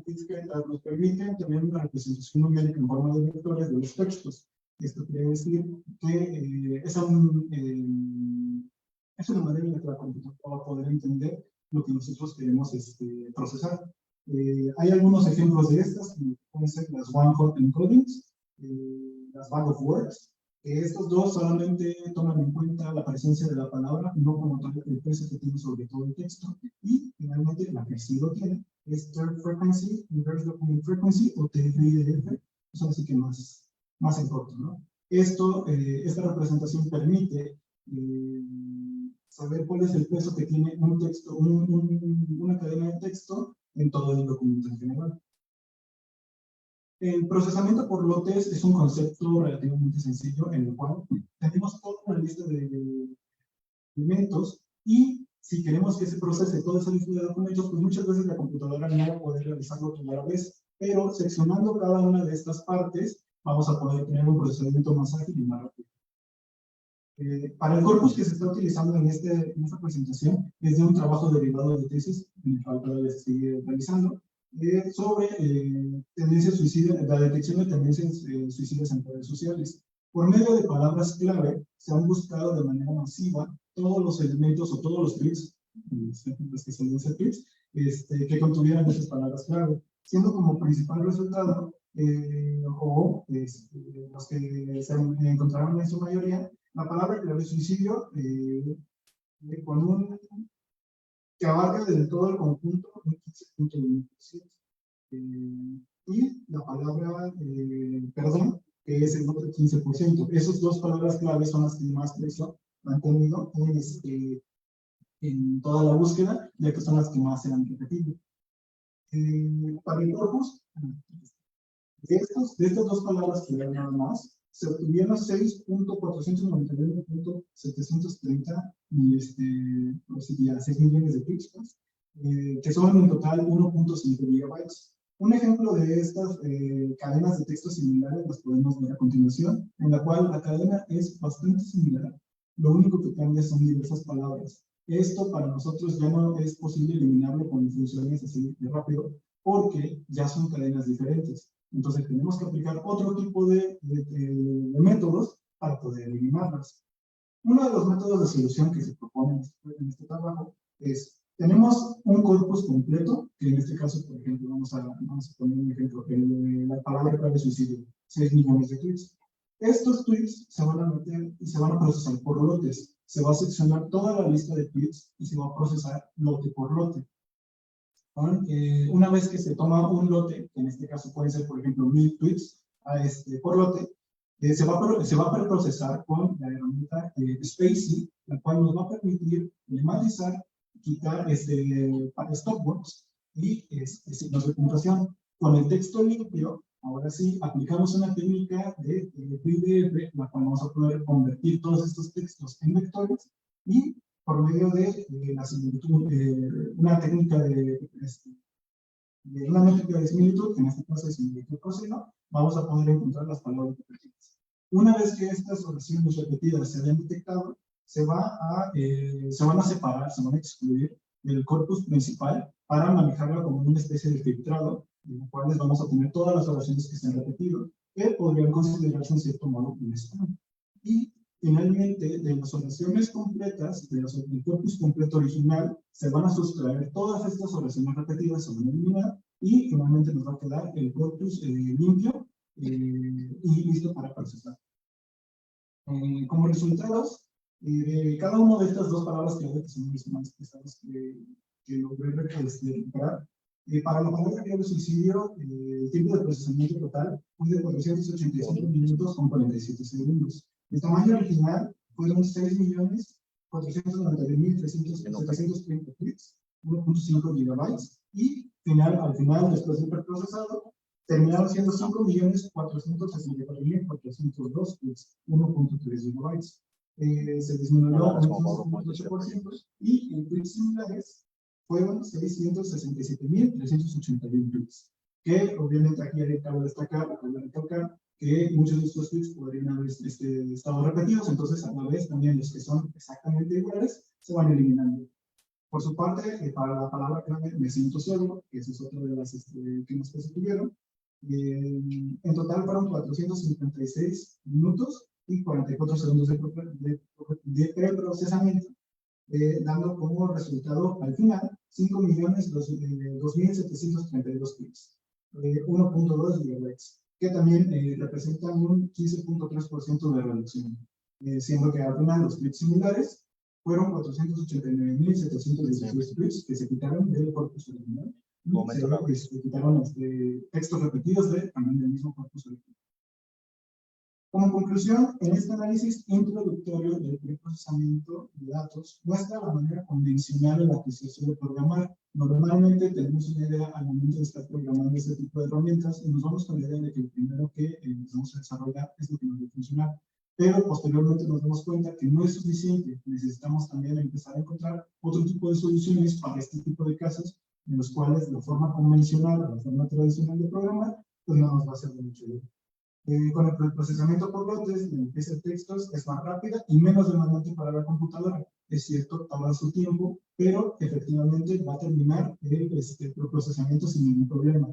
discretas nos permiten tener una representación numérica en forma de vectores de los textos. Esto quiere decir que es una manera en la que la computadora va a poder entender lo que nosotros queremos procesar. Hay algunos ejemplos de estas, que pueden ser las one-hot encodings, las bag of words. Estos dos solamente toman en cuenta la presencia de la palabra, no como tal el peso que tiene sobre todo el texto. Y finalmente, la que sí lo tiene es Third Frequency, Inverse Document Frequency, o TF-IDF, son así que más en corto, ¿no? Esta representación permite saber cuál es el peso que tiene un texto, una cadena de texto en todo el documento en general. El procesamiento por lotes es un concepto relativamente sencillo en el cual tenemos toda una lista de elementos y si queremos que se procese toda esa lista de documentos, pues muchas veces la computadora no va a poder realizarlo toda la vez, pero seccionando cada una de estas partes vamos a poder tener un procesamiento más ágil y más rápido. Para el corpus que se está utilizando en esta presentación es de un trabajo derivado de tesis, en el cual todavía se sigue realizando, sobre tendencias suicidas, la detección de tendencias suicidas en redes sociales. Por medio de palabras clave, se han buscado de manera masiva todos los elementos o todos los tweets, los que se dicen tweets, que contuvieran esas palabras clave, siendo como principal resultado, los que se encontraron en su mayoría, la palabra clave suicidio, que abarca del todo el conjunto un 15.1%. Y la palabra perdón, que es el otro 15%. Esas dos palabras claves son las que más peso han tenido en toda la búsqueda, ya que son las que más se han repetido. Para el corpus, de estas dos palabras que eran nada más, se obtuvieron 6.491.730 6 millones de píxeles, que son en total 1.5 gigabytes. Un ejemplo de estas cadenas de texto similares las podemos ver a continuación, en la cual la cadena es bastante similar. Lo único que cambia son diversas palabras. Esto para nosotros ya no es posible eliminarlo con funciones así de rápido, porque ya son cadenas diferentes. Entonces tenemos que aplicar otro tipo de métodos para poder eliminarlas. Uno de los métodos de solución que se propone en este trabajo es, tenemos un corpus completo, que en este caso, por ejemplo, vamos a poner un ejemplo, la palabra clave suicidio, 6 millones de tweets. Estos tweets se van a meter y se van a procesar por lotes. Se va a seccionar toda la lista de tweets y se va a procesar lote por lote. Una vez que se toma un lote, que en este caso puede ser, por ejemplo, 1000 tweets por lote, se va a preprocesar con la herramienta Spacy, la cual nos va a permitir minimalizar, quitar stopwords y signos de puntuación. Con el texto limpio, ahora sí, aplicamos una técnica de PDF, la cual vamos a poder convertir todos estos textos en vectores y por medio de la similitud, una técnica de una métrica de similitud, que en este caso es similitud coseno, vamos a poder encontrar las palabras repetidas. Una vez que estas oraciones repetidas se hayan detectado, se van a separar, se van a excluir del corpus principal para manejarla como una especie de filtrado, en el cual vamos a tener todas las oraciones que se han repetido, que podrían considerarse en cierto modo un spam. Y finalmente, de las oraciones completas, del corpus completo original, se van a sustraer todas estas oraciones repetidas, se van a eliminar, y finalmente nos va a quedar el corpus limpio y listo para procesar. Como resultados, cada una de estas dos palabras clave, que son las más pesadas que logré recuperar, para la palabra clave suicidio, el tiempo de procesamiento total fue de 485 minutos con 47 segundos. El tamaño original fueron 6.491.730 tweets, 1.5 gigabytes, y al final, después de preprocesado, terminaron siendo 5.464.402 tweets, 1.3 gigabytes. Se disminuyó un 15.8% y en tweets similares fueron 667.381 tweets. Que obviamente aquí cabe destacar, recalcar que muchos de estos tweets podrían haber estado repetidos, entonces a la vez también los que son exactamente iguales se van eliminando. Por su parte, para la palabra clave me siento solo, que esa es otra de las temas que se tuvieron. En total fueron 456 minutos y 44 segundos de preprocesamiento, dando como resultado al final 5.2.732 clics, 1.2 GHz, que también representan un 15.3% de reducción, siendo que al final los clics similares fueron 489.716 tweets que se quitaron del corpus original y se quitaron textos repetidos también del mismo corpus original. Como conclusión, en este análisis introductorio del preprocesamiento de datos muestra la manera convencional en la que se suele programar. Normalmente tenemos una idea al momento de estar programando este tipo de herramientas y nos vamos con la idea de que lo primero que nos vamos a desarrollar es lo que nos va a funcionar. Pero posteriormente nos damos cuenta que no es suficiente. Necesitamos también empezar a encontrar otro tipo de soluciones para este tipo de casos en los cuales la forma convencional o la forma tradicional de programar pues no nos va a hacer de mucho bien. Con el procesamiento por lotes, la limpieza de textos es más rápida y menos demandante para la computadora. Es cierto, toma su tiempo, pero efectivamente va a terminar el procesamiento sin ningún problema.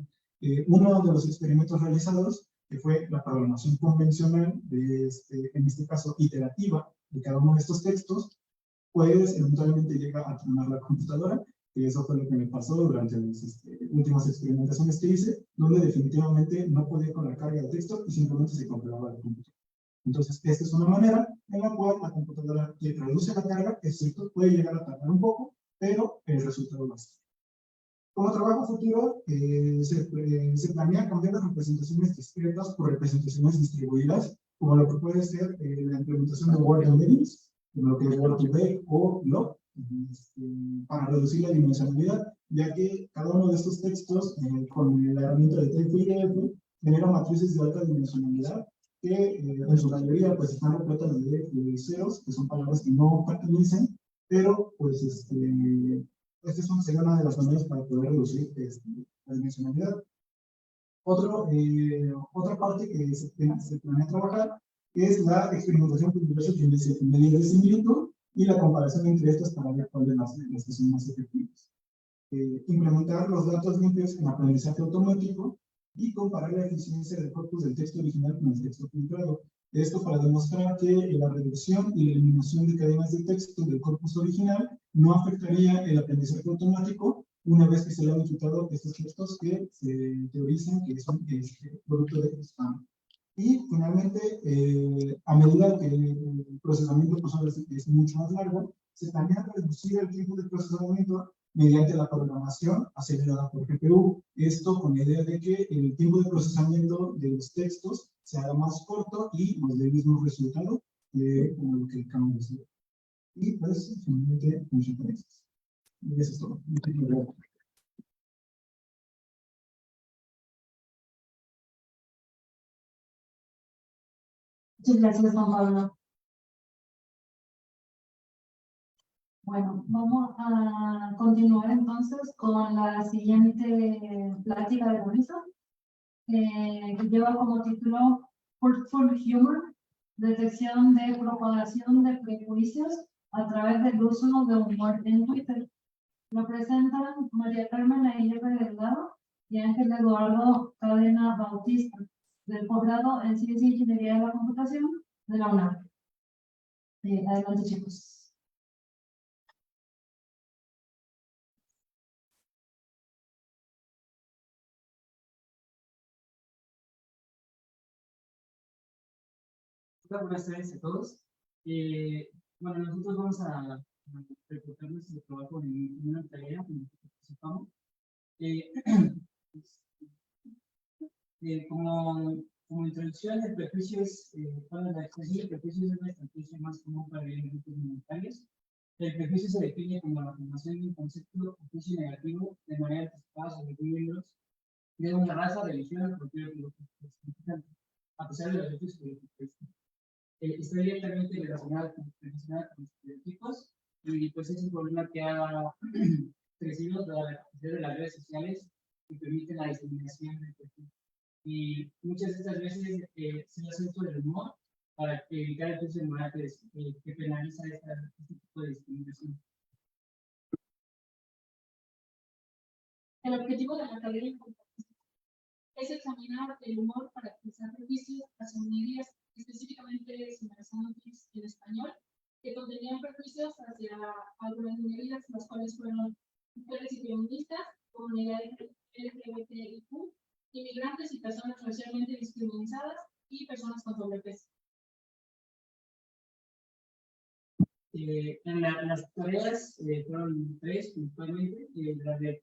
Uno de los experimentos realizados, que fue la programación convencional, en este caso iterativa, de cada uno de estos textos, pues eventualmente llega a tronar la computadora, y eso fue lo que me pasó durante las últimas experimentaciones que hice, donde definitivamente no podía con la carga de texto y simplemente se congelaba la computadora. Entonces, esta es una manera en la cual la computadora reduce la carga, es cierto, puede llegar a tardar un poco, pero el resultado va a estar. Como trabajo futuro, se planea cambiar las representaciones discretas por representaciones distribuidas, como lo que puede ser la implementación de Word Embeddings, lo que es Word2Vec o Log, para reducir la dimensionalidad, ya que cada uno de estos textos, con la herramienta de TF-IDF, genera matrices de alta dimensionalidad, que en su mayoría pues, están repletas de ceros, que son palabras que no pertenecen, pero pues sería una de las maneras para poder reducir la dimensionalidad. Otra parte que se planea trabajar es la experimentación con diversas medidas de similitud y la comparación entre estas para ver cuál de las que son más efectivas. Implementar los datos limpios en aprendizaje automático y comparar la eficiencia del corpus del texto original con el texto filtrado. Esto para demostrar que la reducción y la eliminación de cadenas de texto del corpus original no afectaría el aprendizaje automático una vez que se hayan filtrado estos textos que se teorizan que son producto de spam. Y finalmente, a medida que el procesamiento es mucho más largo, se planea reducir el tiempo de procesamiento mediante la programación acelerada por GPU. Esto con la idea de que el tiempo de procesamiento de los textos se haga más corto y nos dé el mismo resultado como lo que acabamos de hacer. Y pues, finalmente, muchas gracias. Y eso es todo. Muchas gracias, Juan Pablo. Bueno, vamos a continuar entonces con la siguiente plática de Luisa, que lleva como título Hurtful Humor, detección de propagación de prejuicios a través del uso de humor en Twitter. Lo presentan María Carmen Aguirre Delgado y Ángel Eduardo Cadena Bautista, del posgrado en Ciencia e Ingeniería de la Computación de la UNAM. Adelante, chicos. Hola, buenas tardes a todos. Bueno, nosotros vamos a reportar nuestro trabajo en una tarea en la que participamos. Como introducción, el prejuicio es, la expresión de prejuicio es la estrategia más común para leer grupos mentales. El prejuicio se define como la formación de un concepto o juicio negativo de manera anticipada sobre miembros de una raza, religión o cualquier otro grupo, a pesar de los hechos que está directamente relacionada con los estereotipos y pues es un problema que ha crecido toda la capacidad de las redes sociales que permiten la discriminación de perfil. Y muchas de estas veces se hace uso del humor para evitar el uso de moral que penaliza este tipo de discriminación. El objetivo de la tarea es examinar el humor para expresar prejuicios hacia minorías, específicamente señalando tweets en español, que contenían prejuicios hacia algunas minorías, las cuales fueron mujeres y feministas, comunidades LGBTIQ, inmigrantes y personas racialmente discriminadas y personas con sobrepeso. Las tareas fueron tres principalmente.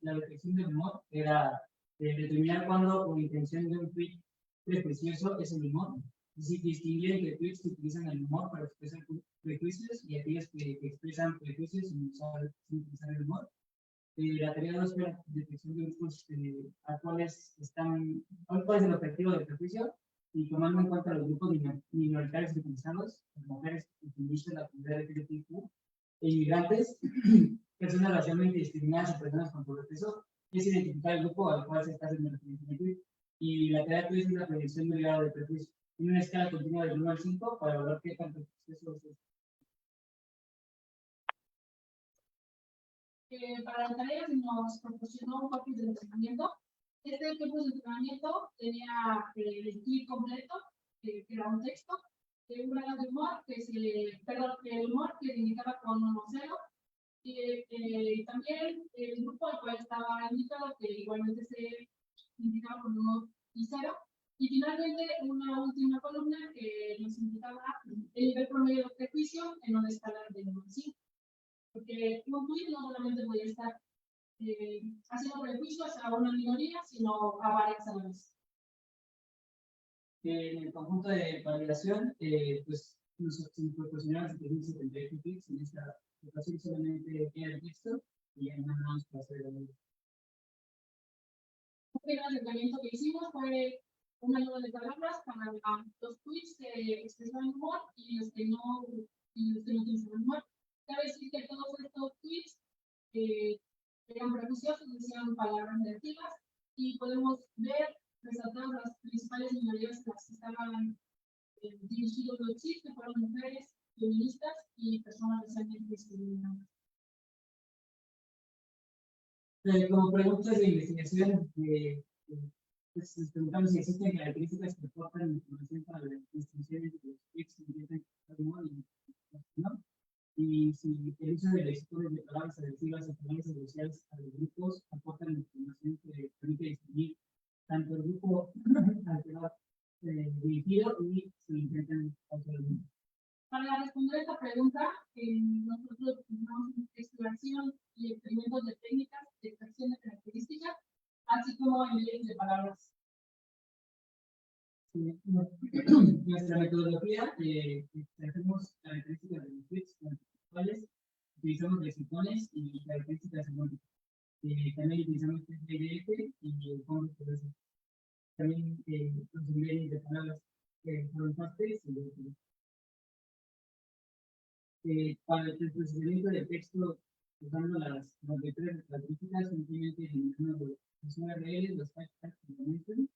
La detección del humor era determinar cuándo o intención de un tweet prejuicioso es el humor. Es decir, distinguir entre tweets que utilizan el humor para expresar prejuicios y aquellos que expresan prejuicios sin utilizar el humor. La tarea 2 fue la detección de grupos a cuál es el objetivo del prejuicio y tomando en cuenta los grupos minoritarios utilizados, las mujeres que utilizan la comunidad LGBTQ, e inmigrantes, personas racialmente discriminadas o personas con sobrepeso, es identificar el grupo al cual se está haciendo referencia. Y la tarea 3 es la predicción del grado de prejuicio, en una escala continua del 1 al 5 para evaluar qué tanto prejuicio es. Para la tarea se nos proporcionó un copy de entrenamiento. Este equipo de entrenamiento tenía el tweet completo, que era un texto, un grado de humor, el humor que indicaba con 1 o 0, y también el grupo al cual estaba indicado, que igualmente se indicaba con 1 y 0, y finalmente una última columna que nos indicaba el nivel promedio de prejuicio en una escala de 1 a 5. Porque un tweet no solamente puede estar haciendo prejuicios a una minoría, sino a varias a la vez. En el conjunto de validación, pues nos proporcionaron 78 tweets. En esta ocasión solamente era el texto y ya nada más para hacer el primer acercamiento que hicimos fue una ayuda de palabras para los tweets que expresaban humor y los que no utilizaban humor. Cabe decir que todos estos tweets eran prejuiciosos, decían palabras negativas, y podemos ver resaltadas las principales minorías a las que estaban dirigidos los tweets, que fueron mujeres, feministas y personas racialmente discriminadas. Como preguntas de investigación, pues nos preguntamos si existen características que aportan información para la distinción entre los tweets que intentan expresar humor y no. Y si el uso de lectores de palabras agresivas o palabras asociadas a los grupos aportan información que permite distinguir tanto el grupo al que va dirigido y si intentan causar el mismo. Para responder esta pregunta, nosotros hicimos exploración y experimentos de técnicas de extracción de características, así como en de palabras. Nuestra metodología, extrajimos características de los tweets con las cuales utilizamos lexicones y características semánticas. También utilizamos PDF y el fondo de eso. También los niveles de palabras fueron partes para el procesamiento de texto usando las 93 características, simplemente eliminamos los URLs, los hashtags que comentan,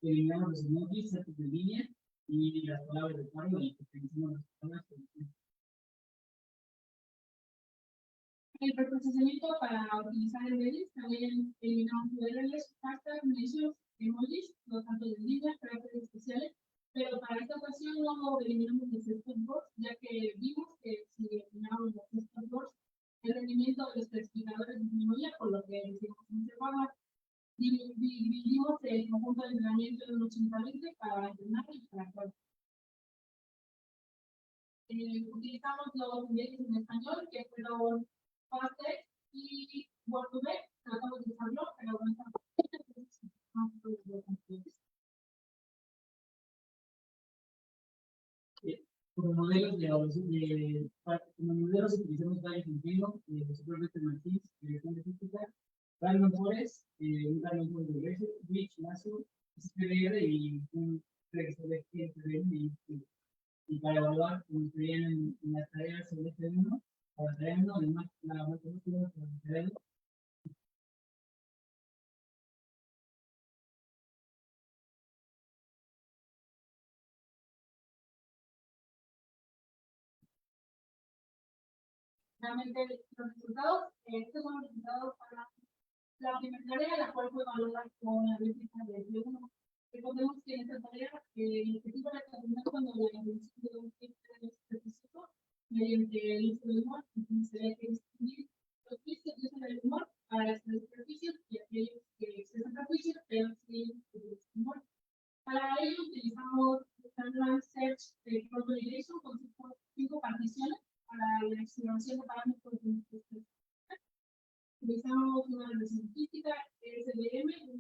eliminamos los emojis, saltos de línea y las palabras de cargo y utilizamos las palabras. El preprocesamiento para utilizar embeddings también eliminamos URLs, hashtags, mentions, emojis, los saltos de línea, caracteres especiales, pero para esta ocasión no eliminamos los stopboards, ya que vimos que si eliminamos los stopboards, el rendimiento de los especificadores disminuía, por lo que decidimos conservarla. Dividimos el conjunto de entrenamiento en un 80-20 para entrenar y para actuar. Utilizamos los embeddings en español, que fueron Fasttext y Word2Vec. Tratamos de usarlo, pero no estamos. Como modelos de evaluación, como modelos utilizamos varios ejemplos, Supervector Martins, dirección de física, Random Forest, un Random Forest Regression, Rich, Lasso, SPDR y un registro de SPDR y para evaluar, como se veían en las tareas sobre este 1, para la tarea 1, además la matemática para la tarea 2. Realmente los resultados, estos son los resultados para la primera tarea, la cual fue evaluada con la réplica de B1. Recordemos que en esta tarea el objetivo era determinar cuando la invención de un tipo es específico mediante el uso del humor. Entonces había que distinguir los juicios que usan el humor para expresar prejuicios y aquellos que expresan prejuicios pero sin humor. Para ello utilizamos el Search for Validation con 5 particiones para la exploración de parámetros de nuestros testes. Utilizamos una regresión logística, SVM, un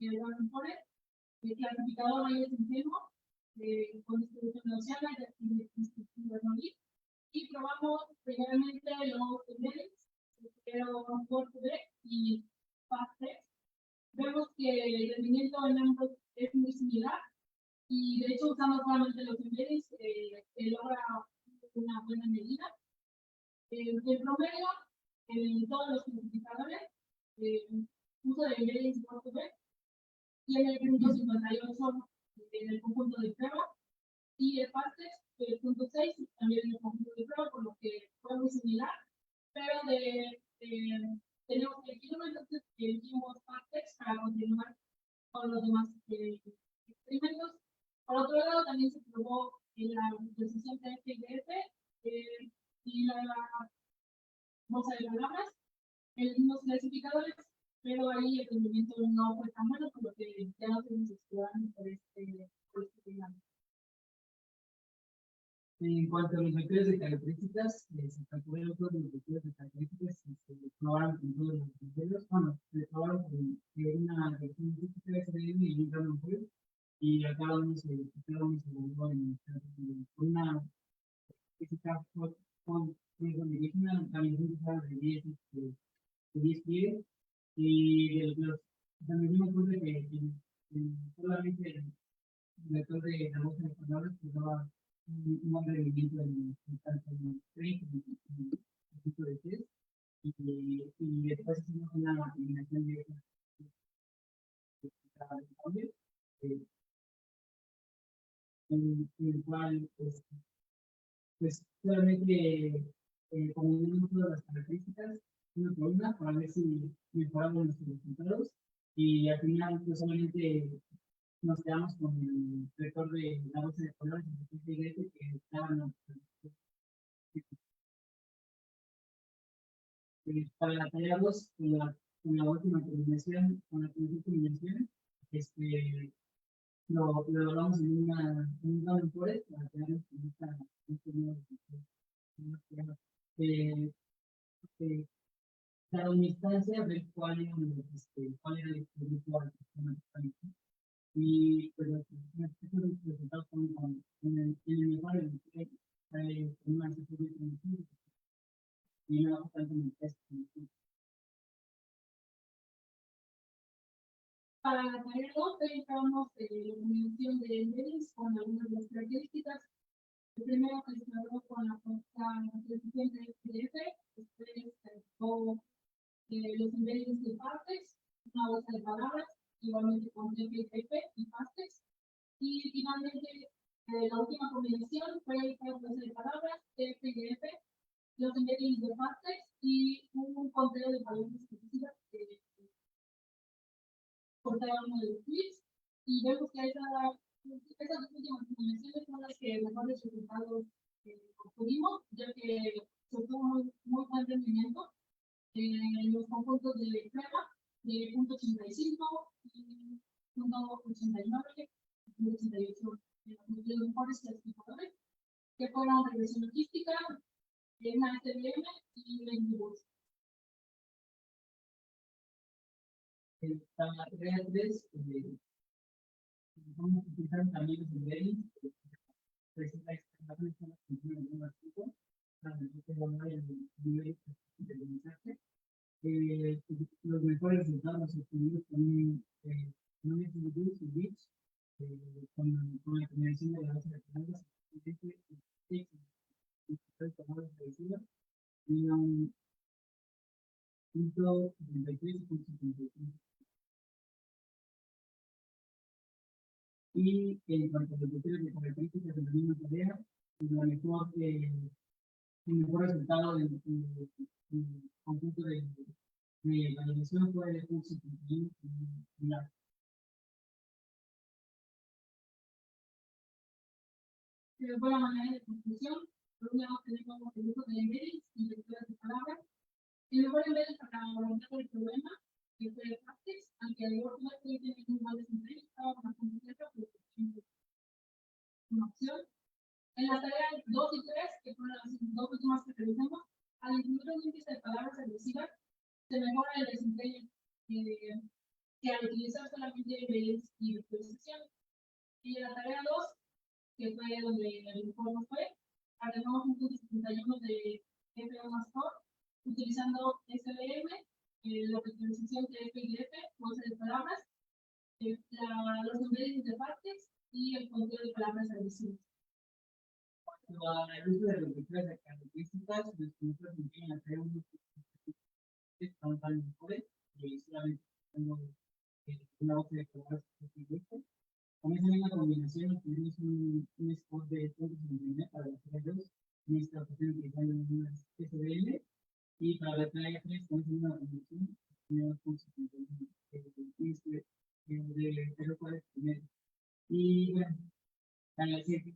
Random Forest, el clasificador Bayes Ingenuo, con distribución gaussiana y distribución Bernoulli, y probamos primeramente los embeddings, pero Word2D y FastText. Vemos que el rendimiento en ambos es muy similar, y de hecho usamos solamente los embeddings, que logra una buena medida. El promedio en todos los clasificadores, uso de embeddings Word2D, tiene el punto 58 en el conjunto de prueba, y el FastText el punto 6 también en el conjunto de prueba, por lo que fue muy similar, pero tenemos que elegirlo, entonces elegimos FastText para continuar con los demás experimentos. Por otro lado, también se probó en la decisión de FIDF y la bolsa de palabras, en los mismos clasificadores, pero ahí el rendimiento no fue tan bueno, por lo que ya no tenemos explorando por este programa. En cuanto a los vectores de características, se calcularon todos los vectores de características y se probaron con todos los criterios. Bueno, se probaron con una regresión logística SVM y un random forest, y a cada uno se evaluó en una física con una calificación de 10 pies, y de los también dimos cuenta que solamente el vector de la bolsa de palabras pues daba un buen rendimiento en tanto en 30 y el tipo de test, y después hicimos una eliminación de cada cambio, en el cual pues solamente combinamos todas las características una por una para ver si mejoramos nuestros resultados, y al final pues solamente nos quedamos con el vector de la base de colores que estaban para la tarea 2, con la última combinación, con la primera combinación, lo evaluamos en un random forest para quedarnos con este nuevo cada una instancia, ver cuál era el experimento al sistema mecánico. Y pues estos resultados son en el mejor, en una situación y no bajo tanto en el test. Para la tarea 2, verificamos la combinación de embeddings con algunas de las características. El primero que se trabajó con la clasificación de PDF, después verificó los embeddings de FastText, una bolsa de palabras, igualmente con TPP y FastText. Y finalmente, la última combinación fue el bolsa de palabras, PDF, los embeddings de FastText y un conteo de palabras específicas por cada uno de los tweets. Y vemos que esas dos últimas combinaciones son las que mejores resultados obtuvimos, ya que se obtuvo muy buen rendimiento en los conjuntos de prueba de .85 y .89 y .88 de los mejores clasificadores, que fueron regresión logística, una SVM y la Indibus. Para la tarea 3, vamos a utilizar también los embeddings, presenta extremación de la función de un artículo, para evaluar el nivel de mensaje. Los mejores resultados obtenidos con un SVM y bits, con la combinación de la base de palabras, y un punto 73.75. Y en cuanto a los criterios de características de la misma tarea, el mejor resultado del conjunto de la elección fue de curso y la fue la manera de conclusión. Por un lado tenemos el uso de embeddings y lecturas de palabras. El mejor embedding para abordar el problema que fue de practice, aunque el Word no tiene ningún mal desempeño, estaba más complejo, pero una opción. En la tarea 2 y 3, que fueron las dos últimas que revisamos, al incluir un índice de palabras agresivas, se mejora el desempeño que al utilizar solamente embeddings y virtualización. Y en la tarea 2, que fue donde el informe fue, agregamos un punto 71 de FO más core, utilizando SVM, la virtualización de FIDF, bolsa de palabras, los embeddings de partes y el control de palabras agresivas. El uso de las lecturas de características, los que nosotros empiezan a hacer unos que están tan mejores, y solamente tengo una hoja de palabras que con esa misma combinación obtenemos un score de puntos en internet para la tarea 2, en esta ocasión utilizando unas SVM, y para la tarea 3 con esa misma combinación tenemos puntos en internet de lo cual es primero. Y bueno,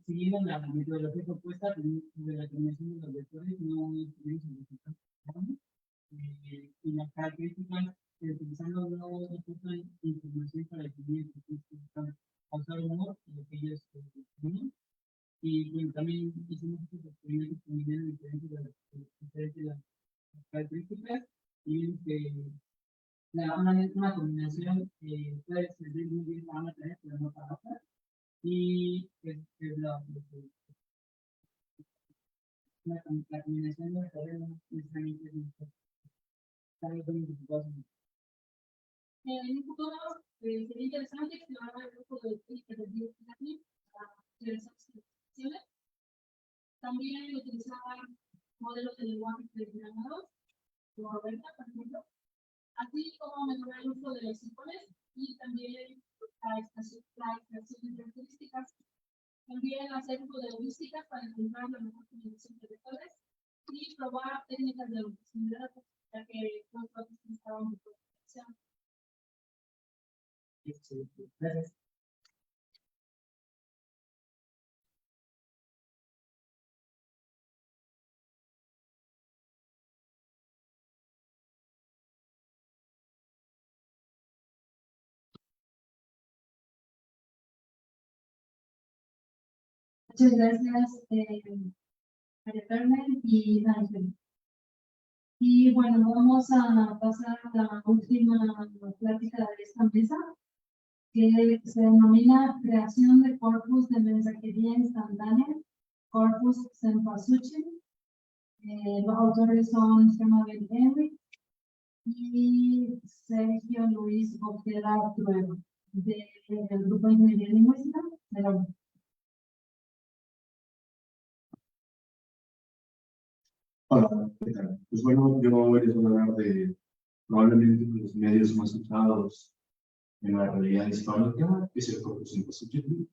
siguiendo la metodología propuesta de la combinación de los vectores, no tenemos el resultado. Y las características utilizando no reportan información para definir causar humor y lo que ellos definen. Y bueno, también hicimos estos experimentos que midieron diferentes de las características y vimos que una combinación puede servir muy bien para una tarea, pero no para otra. Y es la combinación de las tareas no necesariamente es mejor. En un futuro sería interesante explorar el grupo de técnicas de biodiversidad para realizar simulaciones. También utilizar modelos de lenguaje preprogramados, como Roberta, por ejemplo, así como mejorar el uso de los símbolos y también la extracción de características. También hacer uso de heurísticas para encontrar la mejor combinación de vectores y probar técnicas de obtención de datos, ya que los datos estaban muy potenciados. Gracias. Muchas gracias, María Carmen y Ángel. Y bueno, vamos a pasar a la última plática de esta mesa, que se denomina Creación de Corpus de Mensajería Instantánea, Corpus Cempasúchil. Los autores son Gemma Henry y Sergio Luis Ojeda Trueba, del Grupo de Ingeniería Lingüística de la UNAM. Hola, ¿qué tal? Pues bueno, yo les voy a hablar de probablemente uno de los medios más usados en la realidad hispánica, que es el Corpus Cempasúchil.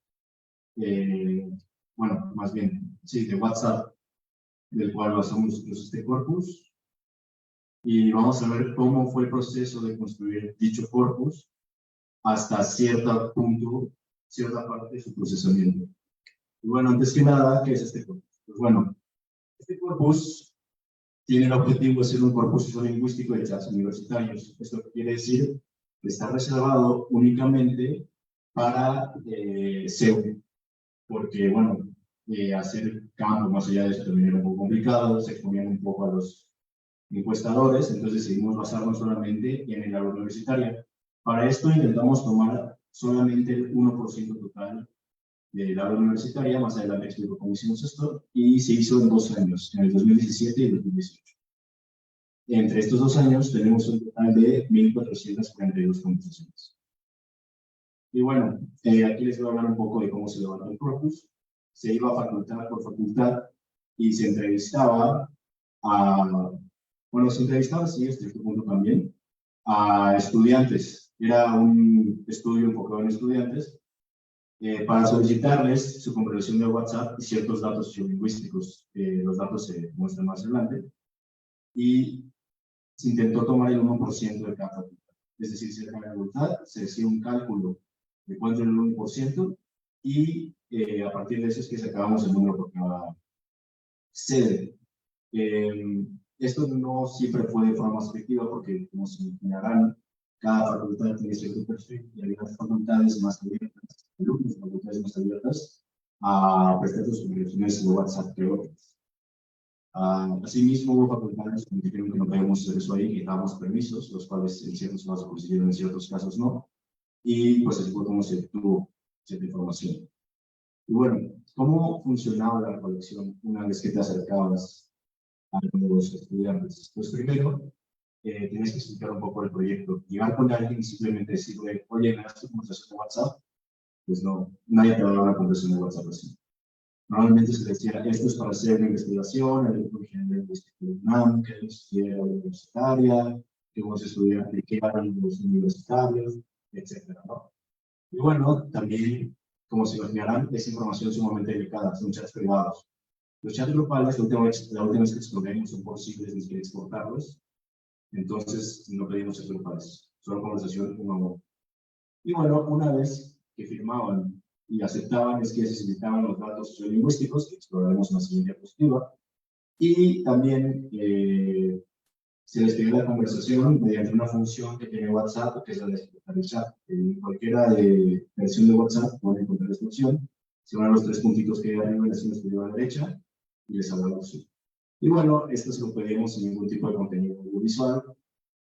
Bueno, más bien, sí, de WhatsApp, del cual basamos nosotros este corpus. Y vamos a ver cómo fue el proceso de construir dicho corpus hasta cierto punto, cierta parte de su procesamiento. Y bueno, antes que nada, ¿qué es este corpus? Pues bueno, este corpus tiene el objetivo de ser un corpus lingüístico de chats universitarios. Esto quiere decir que está reservado únicamente para SEO, porque, bueno, hacer campo más allá de eso también era un poco complicado, se exponían un poco a los encuestadores, entonces decidimos basarnos solamente en el aula universitaria. Para esto intentamos tomar solamente el 1% total del aula universitaria, más adelante explico cómo hicimos esto, y se hizo en 2 años, en el 2017 y el 2018. Entre estos 2 años tenemos un total de 1.442 conversaciones. Y bueno, aquí les voy a hablar un poco de cómo se levantó el corpus. Se iba facultad por facultad y se entrevistaba se entrevistaba, sí, hasta este punto también, a estudiantes. Era un estudio enfocado en estudiantes para solicitarles su conversación de WhatsApp y ciertos datos sociolingüísticos. Los datos se muestran más adelante. Y se intentó tomar el 1% de cada facultad. Es decir, si era la facultad, se hacía un cálculo de cuánto era el 1% y a partir de eso es que sacábamos el número por cada sede. Esto no siempre fue de forma más efectiva porque, como se imaginarán, cada facultad tiene cierto perfil y hay unas facultades más abiertas, alumnos de facultades más abiertas a prestar sus conversaciones de WhatsApp que otras. Asimismo, hubo facultades que dijeron que no podíamos hacer eso ahí, que dábamos permisos, los cuales en ciertos casos consiguieron, en ciertos casos no, y pues así fue como se tuvo cierta información. Y bueno, ¿cómo funcionaba la recolección una vez que te acercabas a los estudiantes? Pues primero, tienes que explicar un poco el proyecto. Llegar con alguien y simplemente decirle, oye, ¿me das tu conversación de WhatsApp? Pues no, nadie te va a dar una conversación de WhatsApp así. Normalmente se decía, esto es para hacer una investigación, el grupo general de UNAM, que es la universitaria, que vamos a estudiar de qué van los universitarios, etcétera, ¿no? Y bueno, también, como se imaginarán, es información sumamente delicada, son chats privados. Los chats grupales, la última vez que exploramos son posibles ni siquiera exportarlos, entonces no pedimos chats grupales, solo conversación uno a uno. Y bueno, una vez que firmaban y aceptaban es que se necesitaban los datos sociolingüísticos, que exploraremos en la siguiente diapositiva, y también se les pidió la conversación mediante una función que tiene WhatsApp, que es la de ejecutar el chat. En cualquiera de versión de WhatsApp pueden encontrar esta opción. Se van a los tres puntitos que hay arriba y les escribo a la derecha y les habla la opción. Y bueno, esto se lo pedimos sin ningún tipo de contenido audiovisual,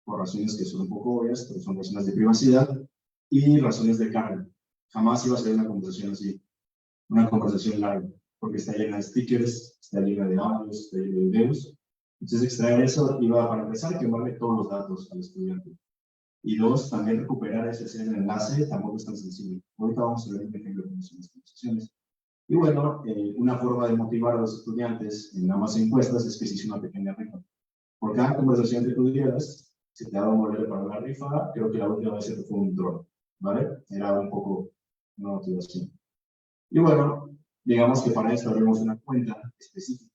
por razones que son un poco obvias, pero son razones de privacidad y razones de carga. Jamás iba a ser una conversación así, una conversación larga, porque está llena de stickers, está llena de audios, está llena de videos. Entonces, extraer eso iba, para empezar, quemarle todos los datos al estudiante. Y dos, también recuperar ese enlace tampoco es tan sencillo. Ahorita vamos a ver un ejemplo de las conversaciones. Y bueno, una forma de motivar a los estudiantes en ambas encuestas es que se hizo una pequeña rifa. Por cada conversación que tú dieras, se te daba un modelo para la rifa. Creo que la última vez fue un dron, ¿vale? Era un poco una motivación. Y bueno, digamos que para esto abrimos una cuenta específica,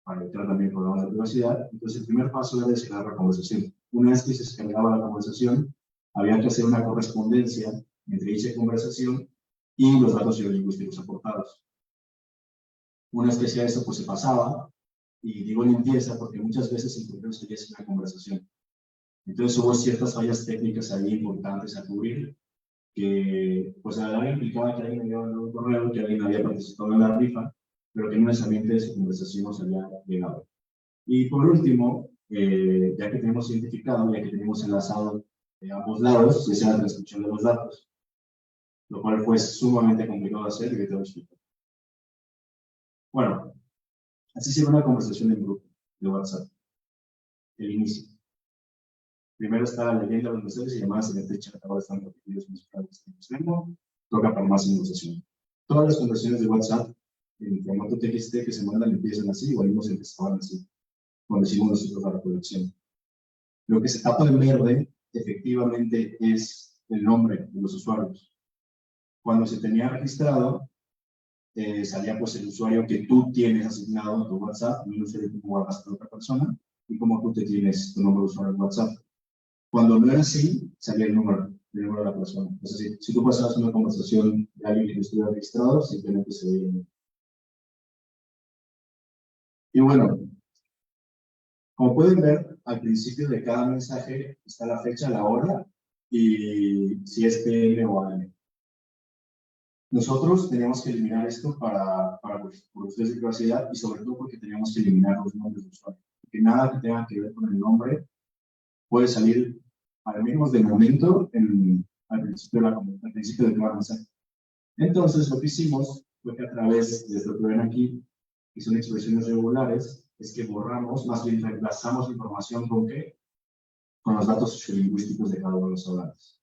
para evitar también problemas de privacidad. Entonces, el primer paso era descargar la conversación. Una vez que se descargaba la conversación, había que hacer una correspondencia entre dicha conversación y los datos sociolingüísticos aportados. Una vez que hacía eso, pues se pasaba, y digo limpieza porque muchas veces el correo se hace una conversación. Entonces, hubo ciertas fallas técnicas ahí importantes a cubrir, que pues a la larga implicaba que alguien había mandado un correo, que alguien había participado en la rifa, pero que no necesariamente de su conversación nos había llegado. Y por último, ya que tenemos identificado, ya que tenemos enlazado de ambos lados, se hace la transcripción de los datos, lo cual fue sumamente complicado de hacer y que te voy a explicar. Bueno, así se ve una conversación en grupo de WhatsApp. El inicio. Primero está la leyenda de los mensajes y además en este chat ahora están repetidos musicales que extremo, toca para más conversación. Todas las conversaciones de WhatsApp en formato TXT que se mandan empiezan así o algunos empezaban así, cuando decimos nosotros la recolección. Lo que se tapa en verde efectivamente es el nombre de los usuarios. Cuando se tenía registrado, salía pues el usuario que tú tienes asignado a tu WhatsApp, no sé cómo guardaste a otra persona, y cómo tú te tienes tu nombre de usuario en WhatsApp. Cuando no era así, salía el número de la persona. Es decir, si tú pasabas una conversación de alguien que no estuviera registrado, simplemente se veía. Y bueno, como pueden ver, al principio de cada mensaje está la fecha, la hora y si es PM o AM. Nosotros teníamos que eliminar esto por ustedes de privacidad y sobre todo porque teníamos que eliminar los nombres de usuario. Porque nada que tenga que ver con el nombre puede salir, al menos de momento, al principio de cada mensaje. Entonces, lo que hicimos fue que a través de esto que ven aquí, que son expresiones regulares, es que borramos, más bien reemplazamos la información con ¿qué? Con los datos sociolingüísticos de cada uno de los hablantes.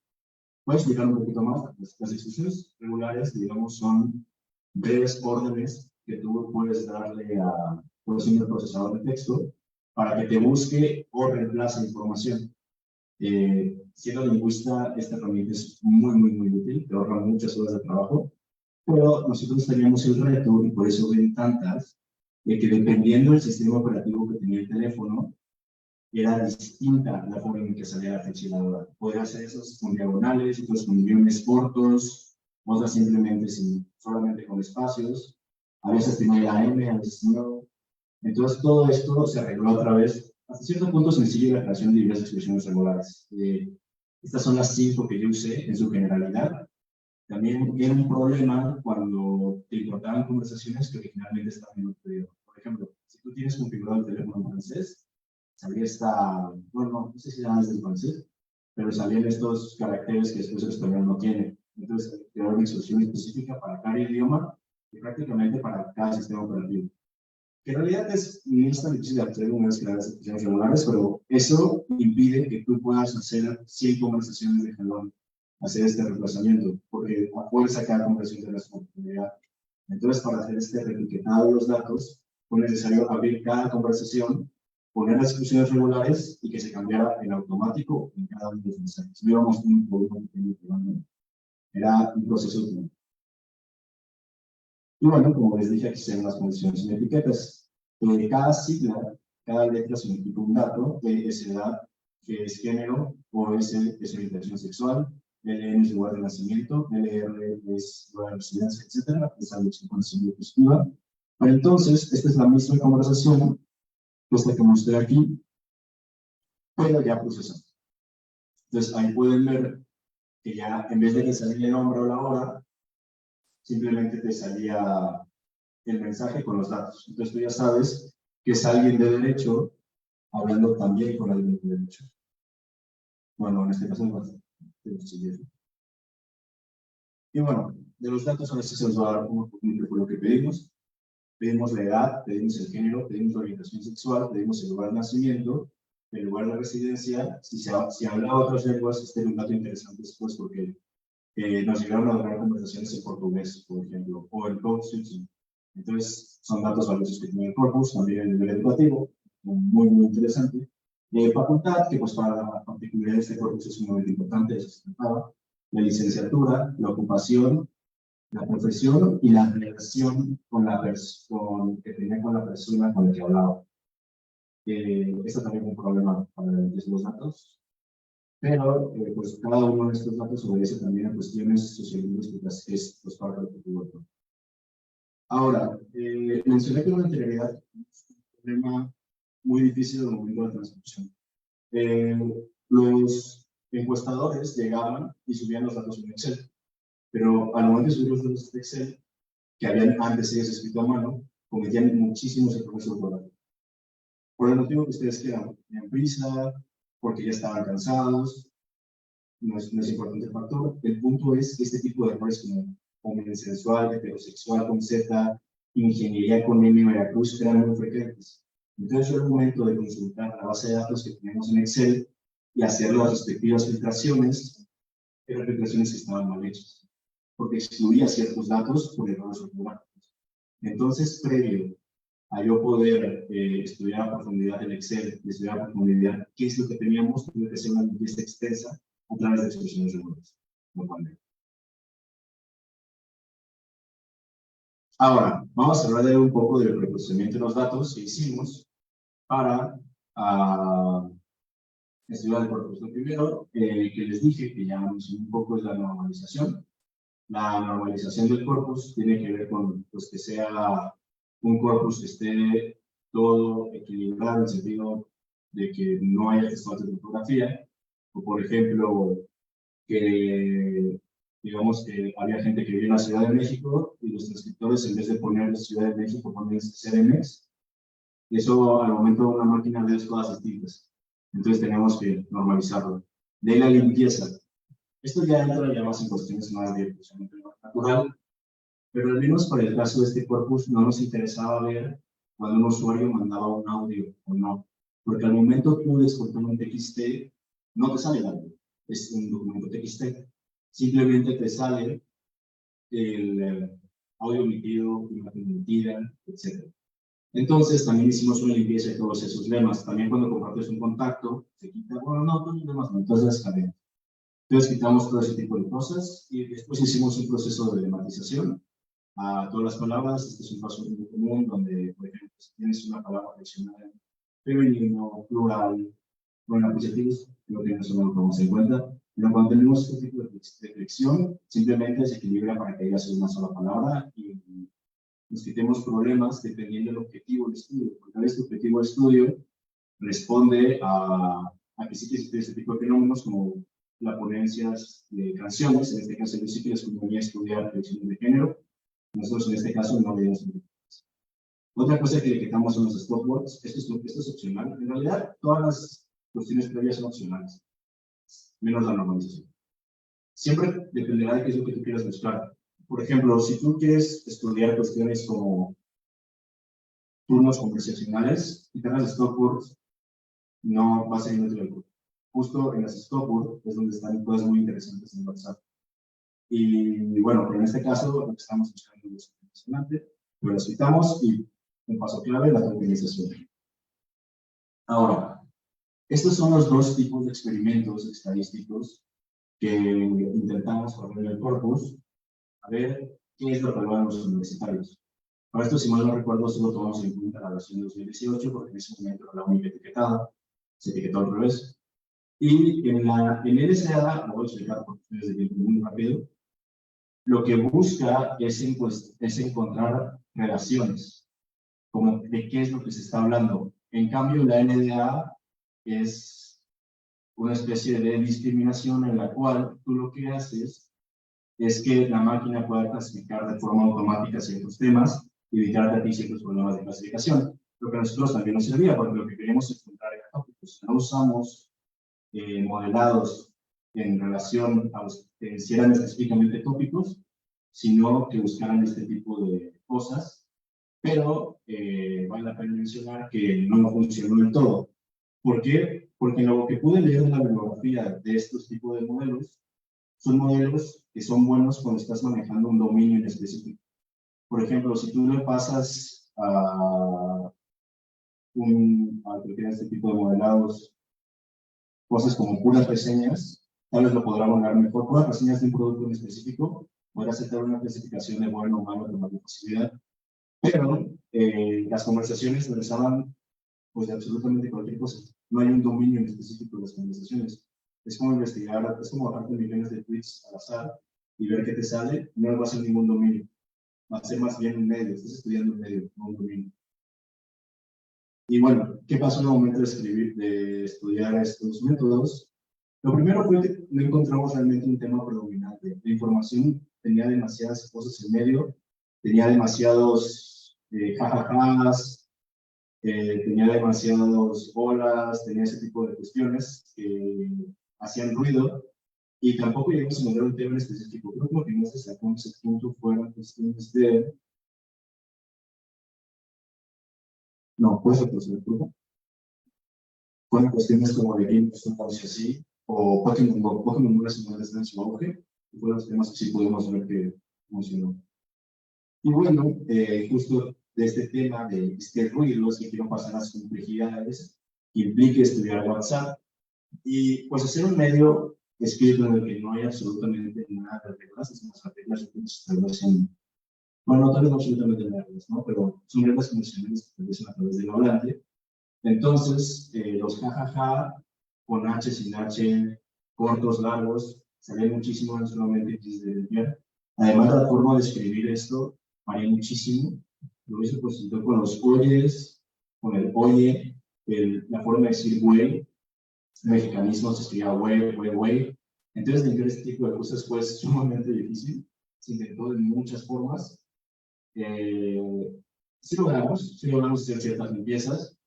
Voy a explicar un poquito más. Las expresiones regulares, digamos, son breves órdenes que tú puedes darle a un procesador de texto para que te busque o reemplace información. Siendo lingüista, esta herramienta es muy útil, te ahorra muchas horas de trabajo, pero nosotros teníamos el reto, y por eso ven tantas, de que dependiendo del sistema operativo que tenía el teléfono, era distinta la forma en que salía la fecha y la hora. Podía hacer esos con diagonales, otros con guiones cortos, otras simplemente solamente con espacios. A veces tenía la M, a veces no. Entonces todo esto se arregló a través, hasta cierto punto sencillo, la creación de diversas expresiones regulares. Estas son las 5 que yo usé en su generalidad. También era un problema cuando te importaban conversaciones que originalmente estaban en otro idioma. Por ejemplo, si tú tienes configurado el teléfono en francés, salía bueno, no sé si era desde el francés, pero salían estos caracteres que después el español no tiene. Entonces, crear una instrucción específica para cada idioma y prácticamente para cada sistema operativo. Que en realidad no es tan difícil de hacer una vez que las expresiones regulares, pero eso impide que tú puedas hacer 100 conversaciones de jalón, hacer este reemplazamiento, porque puedes sacar conversaciones de la oportunidad. Entonces, para hacer este reetiquetado de los datos, fue necesario abrir cada conversación, poner las expresiones regulares y que se cambiara en automático en cada uno de los mensajes. No íbamos un por uno pequeño. Era un proceso de... Y bueno, como les dije, aquí se ven las condiciones en etiquetas. Cada sigla, cada letra significa un dato. T es edad, G es género, O es orientación sexual, LN es lugar de nacimiento, LR es lugar de residencia, etc. Esa es la condición positiva. Pero entonces, esta es la misma conversación que esta que mostré aquí, pero ya procesada. Entonces, ahí pueden ver que ya, en vez de que salía el nombre o la hora, simplemente te salía el mensaje con los datos. Entonces tú ya sabes que es alguien de derecho hablando también con alguien de derecho. Bueno, en este caso no. Y bueno, de los datos ahora sí se nos va a dar un poquito por lo que pedimos. Pedimos la edad, pedimos el género, pedimos la orientación sexual, pedimos el lugar de nacimiento, el lugar de residencia. Si habla otras lenguas, este es un dato interesante después porque nos llegaron a dar conversaciones en portugués, por ejemplo, o en Constitution. Entonces, son datos valiosos que tiene el corpus, también el nivel educativo, muy, muy interesante. Facultad, que pues para la particularidad de este corpus es un momento importante, eso se trataba. La licenciatura, la ocupación, la profesión y la relación que tenía con la persona con la que hablaba. Esto también es un problema para los datos. Pero, pues, cada uno de estos datos obedece también a cuestiones sociolingüísticas, que es pues, parte del protocolo. Ahora, mencioné que la anterioridad es un problema muy difícil del momento de transcripción. Los encuestadores llegaban y subían los datos en Excel, pero al momento de subir los datos en Excel, que habían antes ellos escrito a mano, cometían muchísimos errores ortográficos. Por el motivo que ustedes quieran, tenían prisa, porque ya estaban cansados, no es importante el factor. El punto es que este tipo de errores como homosensual, heterosexual con Z, ingeniería con M, Veracruz, eran muy frecuentes. Entonces, fue el momento de consultar la base de datos que tenemos en Excel y hacer las respectivas filtraciones, eran filtraciones que estaban mal hechas, porque excluía ciertos datos por errores ortográficos. Entonces, previo a yo poder estudiar a profundidad el Excel, estudiar a profundidad qué es lo que teníamos, tuve que hacer una limpieza extensa a través de expresiones regulares. Ahora, vamos a hablar de un poco del reprocesamiento de los datos que hicimos para estudiar el corpus. Lo primero que les dije, que ya mencioné un poco, es la normalización. La normalización del corpus tiene que ver con pues, que sea un corpus que esté todo equilibrado en el sentido de que no haya faltas de ortografía, o por ejemplo, que digamos que había gente que vivía en la Ciudad de México y los transcriptores en vez de poner Ciudad de México ponen CDMX. Eso al momento una máquina ve dos cosas distintas. Entonces tenemos que normalizarlo. De la limpieza. Esto ya entra ya más en cuestiones más de funcionamiento natural, pero al menos para el caso de este corpus no nos interesaba ver cuando un usuario mandaba un audio o no, porque al momento tú de exportar un TXT no te sale el audio, es un documento TXT, simplemente te sale el audio emitido, imagen emitida, etc. Entonces también hicimos una limpieza de todos esos lemas. También cuando compartes un contacto, se quita, bueno, no, todos los lemas no, entonces las cadenas. Entonces quitamos todo ese tipo de cosas y después hicimos un proceso de lematización a todas las palabras. Este es un paso muy común donde, por ejemplo, si tienes una palabra fraccionada femenino, plural, Bueno, apreciativos, creo que eso no lo tomamos en cuenta. Pero cuando tenemos este tipo de flexión, simplemente se equilibra para que haya una sola palabra y nos quitemos problemas dependiendo del objetivo del estudio. Porque a veces el objetivo del estudio responde a que sí que existe ese tipo de fenómenos como la ponencia de canciones. En este caso, yo sí que les convenía estudiar predicciones de género. Nosotros en este caso no leemos. Otra cosa que quitamos son los stopwords. Esto es opcional. En realidad, todas las cuestiones previas son opcionales, menos la normalización. Siempre dependerá de qué es lo que tú quieras buscar. Por ejemplo, si tú quieres estudiar cuestiones como turnos conversacionales y tengas stopwords, no va a ser inútil el curso. Justo en las stopwords es donde están cosas muy interesantes en WhatsApp. Y bueno, pero en este caso lo que estamos buscando es impresionante, lo necesitamos y un paso clave, la tokenización. Ahora, estos son los dos tipos de experimentos estadísticos que intentamos poner en el corpus, a ver qué es lo que evalúan los universitarios. Para esto, si mal no recuerdo, solo tomamos en cuenta la versión de 2018, porque en ese momento era la única etiquetada, se etiquetó al revés. Y en el LSA, lo voy a explicar por ustedes de tiempo muy rápido, lo que busca es encontrar relaciones, como de qué es lo que se está hablando. En cambio, la NDA es una especie de discriminación en la cual tú lo que haces es que la máquina pueda clasificar de forma automática ciertos temas y evitarte a ti ciertos problemas de clasificación. Lo que a nosotros también nos servía, porque lo que queremos es encontrar en tópicos. No usamos modelados en relación a los que si eran específicamente tópicos, sino que buscaran este tipo de cosas, pero vale la pena mencionar que no funcionó del todo. ¿Por qué? Porque lo que pude leer en la bibliografía de estos tipos de modelos son modelos que son buenos cuando estás manejando un dominio en específico. Por ejemplo, si tú le pasas a este tipo de modelados cosas como puras reseñas, tal vez lo podrá modelar mejor. Puras reseñas de un producto en específico, podrá aceptar una clasificación de bueno o malo con mayor facilidad. Pero las conversaciones regresaban pues de absolutamente cualquier cosa. No hay un dominio en específico de las conversaciones. Es como investigar, es como bajarte millones de tweets al azar y ver qué te sale. No va a ser ningún dominio. Va a ser más bien un medio. Estás estudiando un medio, no un dominio. Y bueno, ¿qué pasó en el momento de estudiar estos métodos? Lo primero fue que no encontramos realmente un tema predominante. La información tenía demasiadas cosas en medio, tenía demasiados jajajas, tenía demasiados bolas, tenía ese tipo de cuestiones que hacían ruido, y tampoco llegamos a encontrar un tema en específico. Creo que lo que no se sacó en ese punto fueron cuestiones de... No, puede ser por grupo. Fueron cuestiones como de Game of así, o Pokémon Go. Pokémon Go está en su auge, y fueron los temas que sí podemos ver que funcionó. Y bueno, justo de este tema de este ruido, es que quiero pasar las complejidades que implique estudiar WhatsApp, y pues hacer un medio escrito en el que no hay absolutamente nada de reglas, es más, las reglas se establecen, bueno, tal vez no absolutamente nada, ¿no? Pero son reglas convencionales que se establecen a través del hablante. Entonces, los jajaja, con H, sin H, cortos, largos, salen muchísimo, no solamente X de enviar. Además, la forma de escribir esto varía muchísimo. Lo mismo pues con los oyes, con el oye, la forma de decir güey, el mexicanismo se escribía güey. Entonces, de entender este tipo de cosas fue sumamente difícil. Se intentó de muchas formas. Sí logramos hacer ciertas limpiezas,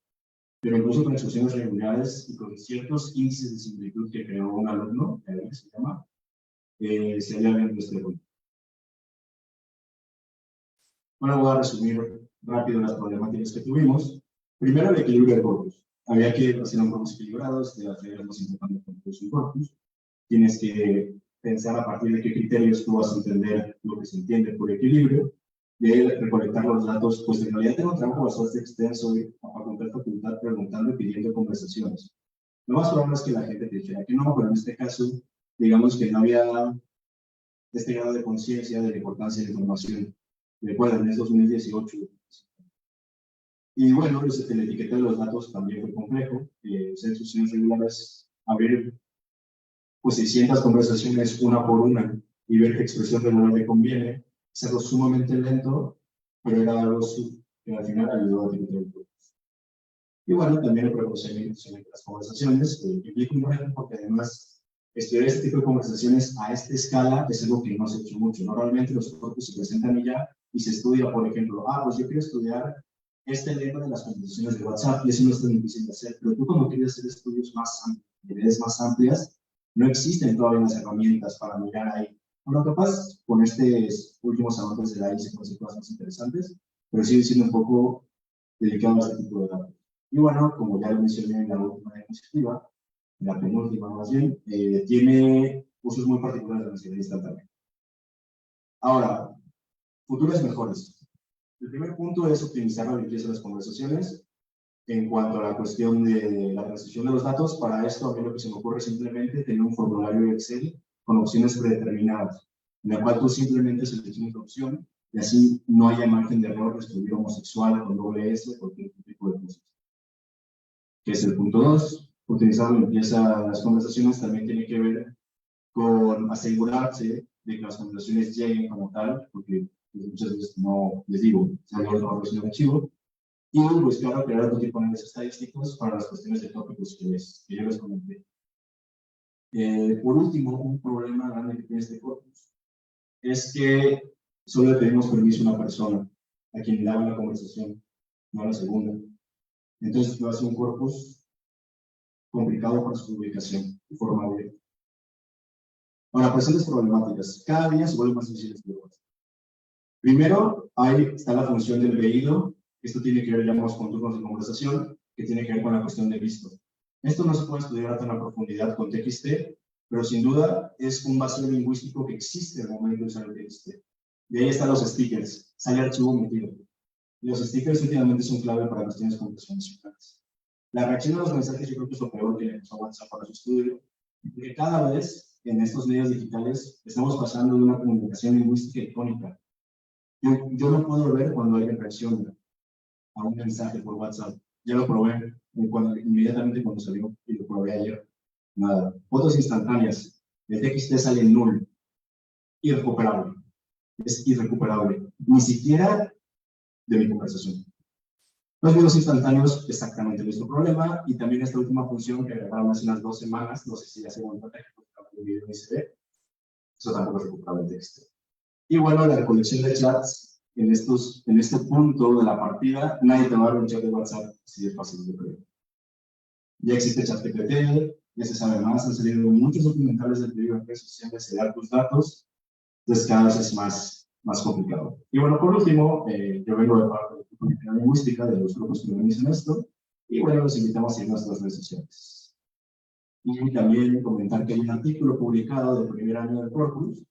pero incluso con expresiones regulares y con ciertos índices de similitud que creó un alumno, que se llama, se había viendo este error. Bueno, voy a resumir rápido las problemáticas que tuvimos. Primero, el equilibrio del corpus. Había que hacer un corpus equilibrado, de las reglas más importantes para un corpus. Tienes que pensar a partir de qué criterios tú vas a entender lo que se entiende por equilibrio, de recolectar los datos. Pues en realidad tengo un trabajo bastante extenso para contar facultad preguntando y pidiendo conversaciones. Lo más probable es que la gente te dijera que no, pero en este caso, digamos que no había este grado de conciencia de la importancia de la información. Recuerden, es 2018. Y bueno, el etiquetado de los datos también fue complejo. Hacer instrucciones regulares, abrir pues 600 conversaciones una por una y ver qué expresión regular le conviene, es algo sumamente lento, pero era algo que al final ayudó a etiquetar el producto. Y bueno, también el procesamiento de las conversaciones, que implica un reto porque además estudiar este tipo de conversaciones a esta escala es algo que no se ha hecho mucho. Normalmente los corpus se presentan y ya, y se estudia, por ejemplo, pues yo quiero estudiar este lema de las conversaciones de WhatsApp, y eso no es tan difícil de hacer, pero tú cuando quieres hacer estudios más amplios, más amplias, no existen todavía las herramientas para mirar ahí. Bueno, capaz con estos últimos avances de la AI se pueden hacer cosas más interesantes, pero sigue siendo un poco delicado este tipo de datos. Y bueno, como ya lo mencioné en la última diapositiva, en la penúltima más bien, tiene usos muy particulares de la ansiedad instantánea. Ahora, futuras mejoras. El primer punto es optimizar la limpieza de las conversaciones. En cuanto a la cuestión de la transición de los datos, para esto a mí lo que se me ocurre es simplemente tener un formulario de Excel con opciones predeterminadas, en la cual tú simplemente seleccionas la opción y así no haya margen de error de escribir homosexual con doble S o cualquier tipo de cosas. Que es el punto 2. Utilizar la limpieza de las conversaciones también tiene que ver con asegurarse de que las conversaciones lleguen como tal, porque pues, muchas veces no les digo, salió el error de archivo, y buscar crear otro tipo de análisis estadísticos para las cuestiones de tópicos que yo les comenté. Por último, un problema grande que tiene este corpus es que solo le pedimos permiso a una persona a quien le haga la conversación, no a la segunda. Entonces, va a ser un corpus complicado para su publicación de forma abierta. Ahora, presentes problemáticas. Cada día se vuelve más difícil escribir. Primero, ahí está la función del veído. Esto tiene que ver, digamos, con turnos de conversación, que tiene que ver con la cuestión de visto. Esto no se puede estudiar a tan profundidad con TXT, pero sin duda es un vacío lingüístico que existe al momento de usar el TXT. De ahí están los stickers, sale archivo omitido. Y los stickers últimamente son clave para cuestiones conversacionales. La reacción a los mensajes yo creo que es lo peor que le pasó a WhatsApp para su estudio, porque cada vez en estos medios digitales estamos pasando de una comunicación lingüística icónica. Yo no puedo ver cuando alguien reacciona a un mensaje por WhatsApp. Ya lo probé inmediatamente cuando salió y lo probé ayer. Nada. Fotos instantáneas. El TXT sale nulo. Irrecuperable. Es irrecuperable. Ni siquiera de mi conversación. Los videos instantáneos, exactamente nuestro problema. Y también esta última función que agregaron hace unas 2 semanas, no sé si ya se vuelve a tener, porque el video ni se ve. Eso tampoco es recuperable el TXT. Y bueno, la recolección de chats en este punto de la partida, nadie te va a dar un chat de WhatsApp así de fácil de creer. Ya existe ChatGPT, ya se sabe más, han salido muchos documentales del peligro de redes sociales y dar tus datos, entonces cada vez es más complicado. Y bueno, por último, yo vengo de parte de la comunidad lingüística, de los grupos que organizan esto, y bueno, los invitamos a ir a nuestras redes sociales. Y también comentar que hay un artículo publicado del primer año del corpus,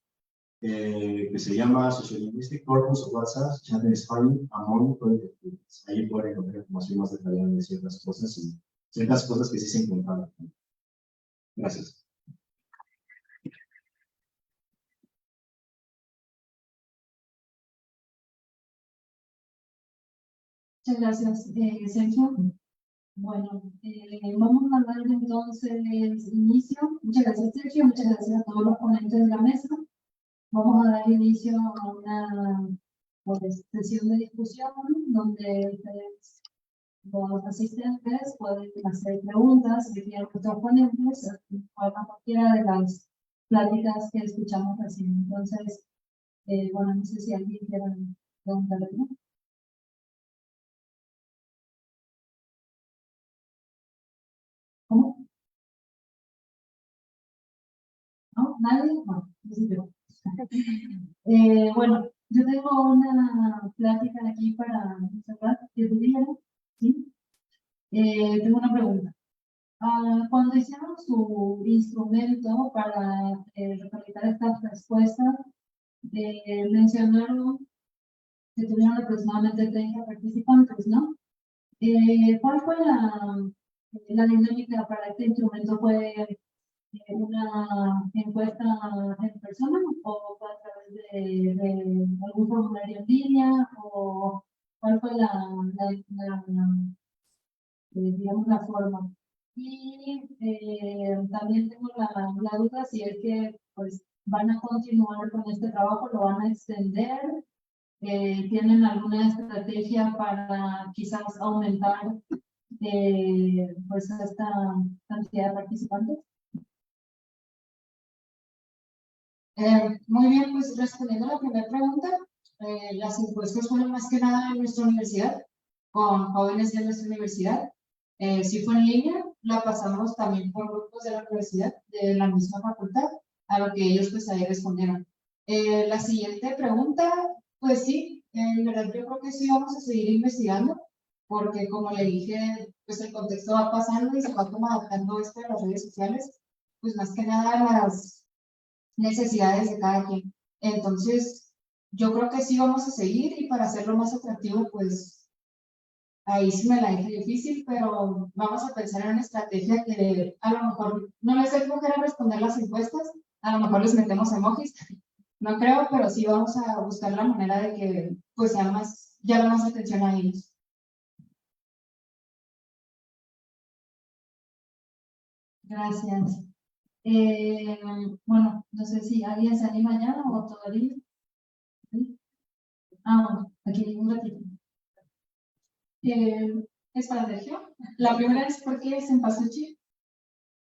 que se llama Sociolinguistic Corpus of WhatsApp, Chat and Spamming Among Projects. Ahí pueden encontrar información más detallada de ciertas cosas y ciertas cosas que sí se encontraron. Gracias. Muchas gracias, Sergio. Bueno, vamos a dar entonces inicio. Muchas gracias, Sergio. Muchas gracias a todos los ponentes de la mesa. Vamos a dar inicio a una sesión de discusión donde ustedes, los asistentes, pueden hacer preguntas que quieran nuestros ponentes a cualquiera de las pláticas que escuchamos recién. Entonces, bueno, no sé si alguien quiere preguntarle, ¿no? ¿Cómo? ¿No? ¿Nadie? No, sí yo. Bueno, yo tengo una plática aquí para cerrar, que diría, ¿sí? Tengo una pregunta. Cuando hicieron su instrumento para recolectar estas respuestas, mencionaron que tuvieron aproximadamente 30 participantes, ¿no? ¿Cuál fue la dinámica para este instrumento? ¿Fue una encuesta en persona o fue a través de algún formulario en línea o cuál fue digamos, la forma. Y también tengo la duda si es que pues, van a continuar con este trabajo, lo van a extender, tienen alguna estrategia para quizás aumentar pues esta cantidad de participantes. Muy bien, pues respondiendo a la primera pregunta, las encuestas fueron más que nada en nuestra universidad, con jóvenes de nuestra universidad. Si fue en línea, la pasamos también por grupos de la universidad, de la misma facultad, a lo que ellos pues ahí respondieron. La siguiente pregunta, pues sí, en verdad yo creo que sí vamos a seguir investigando, porque como le dije, pues el contexto va pasando y se va como adaptando esto de las redes sociales, pues más que nada las necesidades de cada quien. Entonces, yo creo que sí vamos a seguir y para hacerlo más atractivo, pues ahí sí me la dejé difícil, pero vamos a pensar en una estrategia que a lo mejor no les dé flojera responder las encuestas, a lo mejor les metemos emojis, no creo, pero sí vamos a buscar la manera de que pues sea más, llame más atención a ellos. Gracias. Bueno, no sé si alguien se anima ya o todavía. ¿Sí? Bueno, aquí un ratito. Es para Sergio. La primera es por qué es en Pasuchi.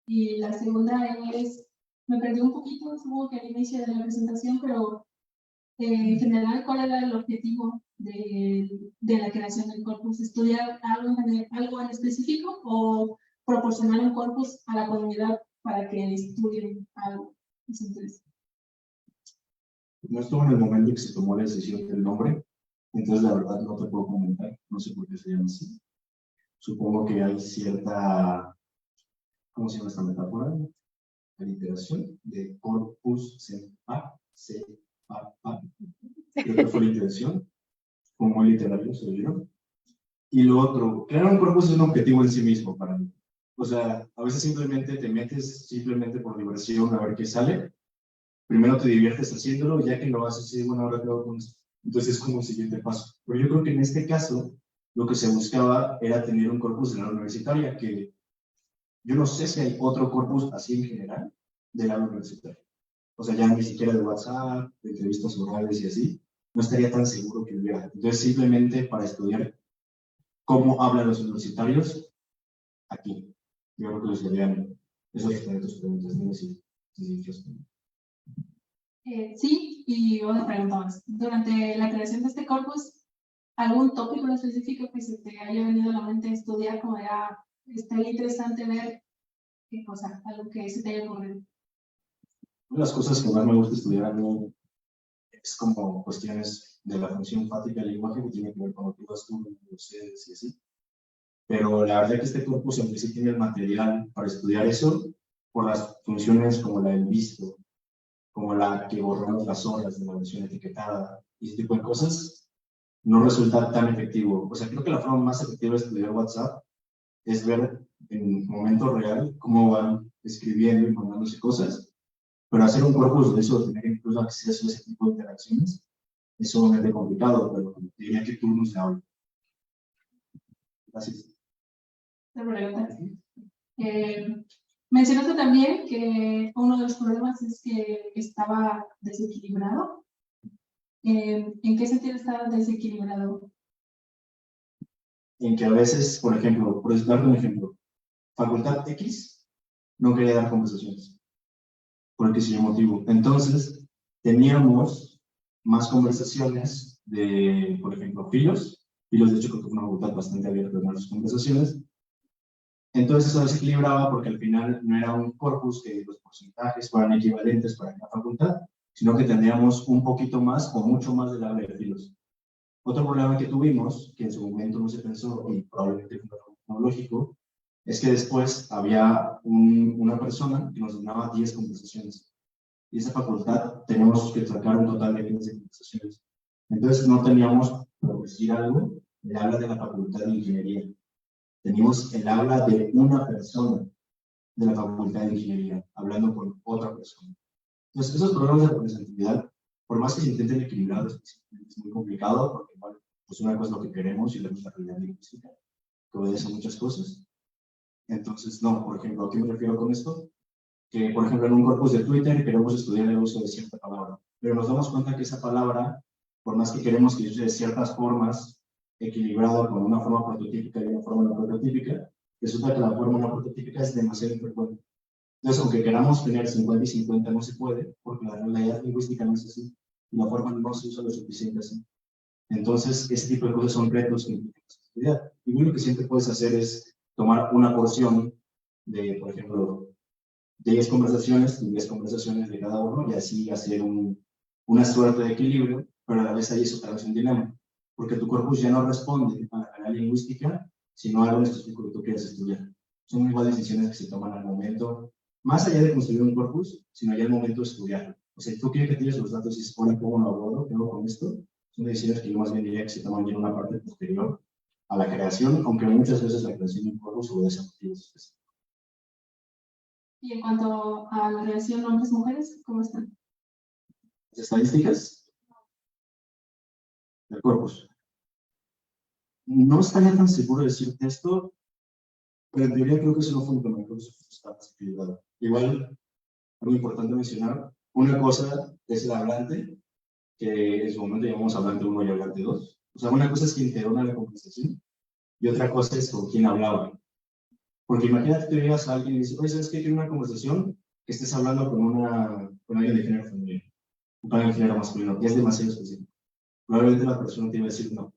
Y la segunda es, me perdí un poquito, supongo que al inicio de la presentación, pero en general, ¿cuál era el objetivo de la creación del corpus? ¿Estudiar algo en específico o proporcionar un corpus a la comunidad para que estudien algo? No estuvo en el momento en que se tomó la decisión del nombre, entonces la verdad no te puedo comentar, no sé por qué se llama así. Supongo que hay cierta, ¿cómo se llama esta metáfora? Aliteración de corpus sempa, creo que fue la intención, como muy literario se oyeron. Y lo otro, crear un corpus es un objetivo en sí mismo para mí. O sea, a veces simplemente te metes simplemente por diversión a ver qué sale. Primero te diviertes haciéndolo, ya que lo haces, y bueno, ahora creo que entonces es como el siguiente paso. Pero yo creo que en este caso, lo que se buscaba era tener un corpus de la universitaria, que yo no sé si hay otro corpus así en general de la universitaria. O sea, ya ni siquiera de WhatsApp, de entrevistas orales y así, no estaría tan seguro que hubiera. Entonces, simplemente para estudiar cómo hablan los universitarios aquí. Yo creo que los serían esos preguntas, no sé si Sí, y otra pregunta más. Durante la creación de este corpus, ¿algún tópico en específico que se te haya venido a la mente estudiar como era, estaría interesante ver qué cosa, algo que se te haya ocurrido? Una de las cosas que más me gusta estudiar a mí es como cuestiones de la función fática del lenguaje que tiene que ver con lo que vas tú, ustedes y así. Pero la verdad que este corpus en sí tiene el material para estudiar eso por las funciones como la del visto, como la que borramos las horas de la versión etiquetada y ese tipo de cosas, no resulta tan efectivo. O sea, creo que la forma más efectiva de estudiar WhatsApp es ver en momento real cómo van escribiendo y mandándose cosas, pero hacer un corpus de eso, tener incluso acceso a ese tipo de interacciones, es sumamente complicado, pero diría que tú no se habla. Gracias. Mencionaste también que uno de los problemas es que estaba desequilibrado. ¿En qué sentido estaba desequilibrado? En que a veces, por ejemplo, por darte un ejemplo, Facultad X no quería dar conversaciones, por el que se motivo. Entonces, teníamos más conversaciones de, por ejemplo, filos de hecho que fue una facultad bastante abierta en las conversaciones. Entonces eso desequilibraba porque al final no era un corpus que los porcentajes fueran equivalentes para cada facultad, sino que tendríamos un poquito más o mucho más del área de filos. Otro problema que tuvimos, que en su momento no se pensó y probablemente fue lógico, es que después había una persona que nos donaba 10 conversaciones. Y esa facultad teníamos que sacar un total de 15 conversaciones. Entonces no teníamos, por decir algo, el habla de la facultad de ingeniería. Teníamos el habla de una persona de la facultad de ingeniería, hablando con otra persona. Entonces esos problemas de representatividad, por más que se intenten equilibrar, es muy complicado porque bueno, pues una cosa es lo que queremos y la otra es la realidad lingüística, que obedece a muchas cosas. Entonces, no, por ejemplo, ¿a qué me refiero con esto? Que, por ejemplo, en un corpus de Twitter queremos estudiar el uso de cierta palabra, pero nos damos cuenta que esa palabra, por más que queremos que use de ciertas formas, equilibrado con una forma prototípica y una forma no prototípica, resulta que la forma no prototípica es demasiado infrecuente. Entonces, aunque queramos tener 50 y 50, no se puede, porque la realidad lingüística no es así, y la forma no se usa lo suficiente así. Entonces, este tipo de cosas son retos que implican estudiar. Y lo que siempre puedes hacer es tomar una porción de, por ejemplo, 10 conversaciones de cada uno, y así hacer una suerte de equilibrio, pero a la vez ahí es otra vez un dilema, porque tu corpus ya no responde a la realidad lingüística, sino a algo específico que tú quieres estudiar. Son igual decisiones que se toman al momento, más allá de construir un corpus, sino ya al momento de estudiarlo. O sea, tú quieres que tienes los datos y se pone cómo lo abordo, qué hago con esto, son decisiones que yo más bien diría que se toman ya en una parte posterior a la creación, aunque muchas veces la creación de un corpus obedece a motivos específicos. Y en cuanto a la relación hombres-mujeres, ¿cómo están? Las estadísticas del corpus. No estaría tan seguro de decirte esto, pero en teoría creo que eso no fue un problema, creo que eso está más equilibrado. Igual, algo importante mencionar, una cosa es el hablante, que en su momento llamamos hablante 1 y hablante 2. O sea, una cosa es quien te dona la conversación y otra cosa es con quién hablaba. Porque imagínate que llegas a alguien y dices, oye, ¿sabes qué? Quiero una conversación que estés hablando con alguien de género femenino, con alguien de género masculino, que es demasiado específico. Probablemente la persona te iba a decir, no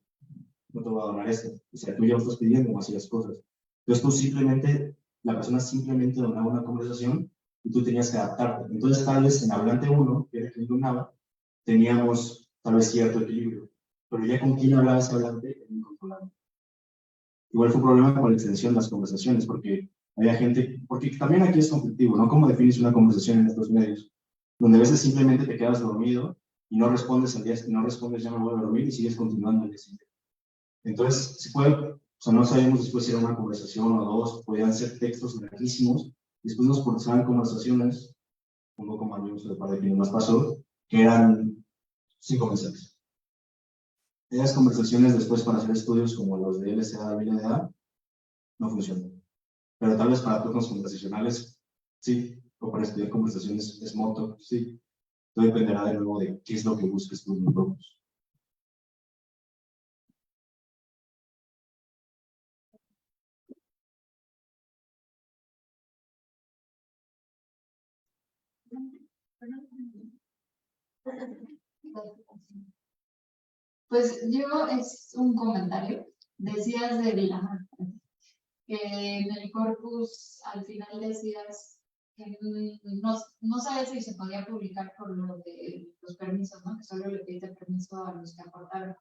te voy a donar esto. O sea, tú ya estás pidiendo demasiadas cosas. Entonces tú simplemente, la persona simplemente donaba una conversación y tú tenías que adaptarte. Entonces tal vez en hablante 1, que era quien donaba, teníamos tal vez cierto equilibrio. Pero ya con quién hablaba ese hablante, era incontrolable. Igual fue un problema con la extensión de las conversaciones, porque había gente, porque también aquí es conflictivo, ¿no? ¿Cómo defines una conversación en estos medios? Donde a veces simplemente te quedas dormido y no respondes al día, no respondes, ya me voy a dormir y sigues continuando el día siguiente. Entonces, se puede, o sea, no sabemos después si era una conversación o dos, podían ser textos larguísimos, después nos forzaban conversaciones, un poco más bien, de parte de quien más pasó, que eran 5 mensajes. Esas conversaciones después para hacer estudios como los de LSA y LDA no funcionan. Pero tal vez para turnos conversacionales, sí, o para estudiar conversaciones small talk, sí. Todo dependerá de nuevo de qué es lo que busques tú en grupos. Pues yo es un comentario. Decías que en el corpus al final decías que no sabes si se podía publicar por lo de los permisos, ¿no? Que solo le pediste permiso a los que aportaron.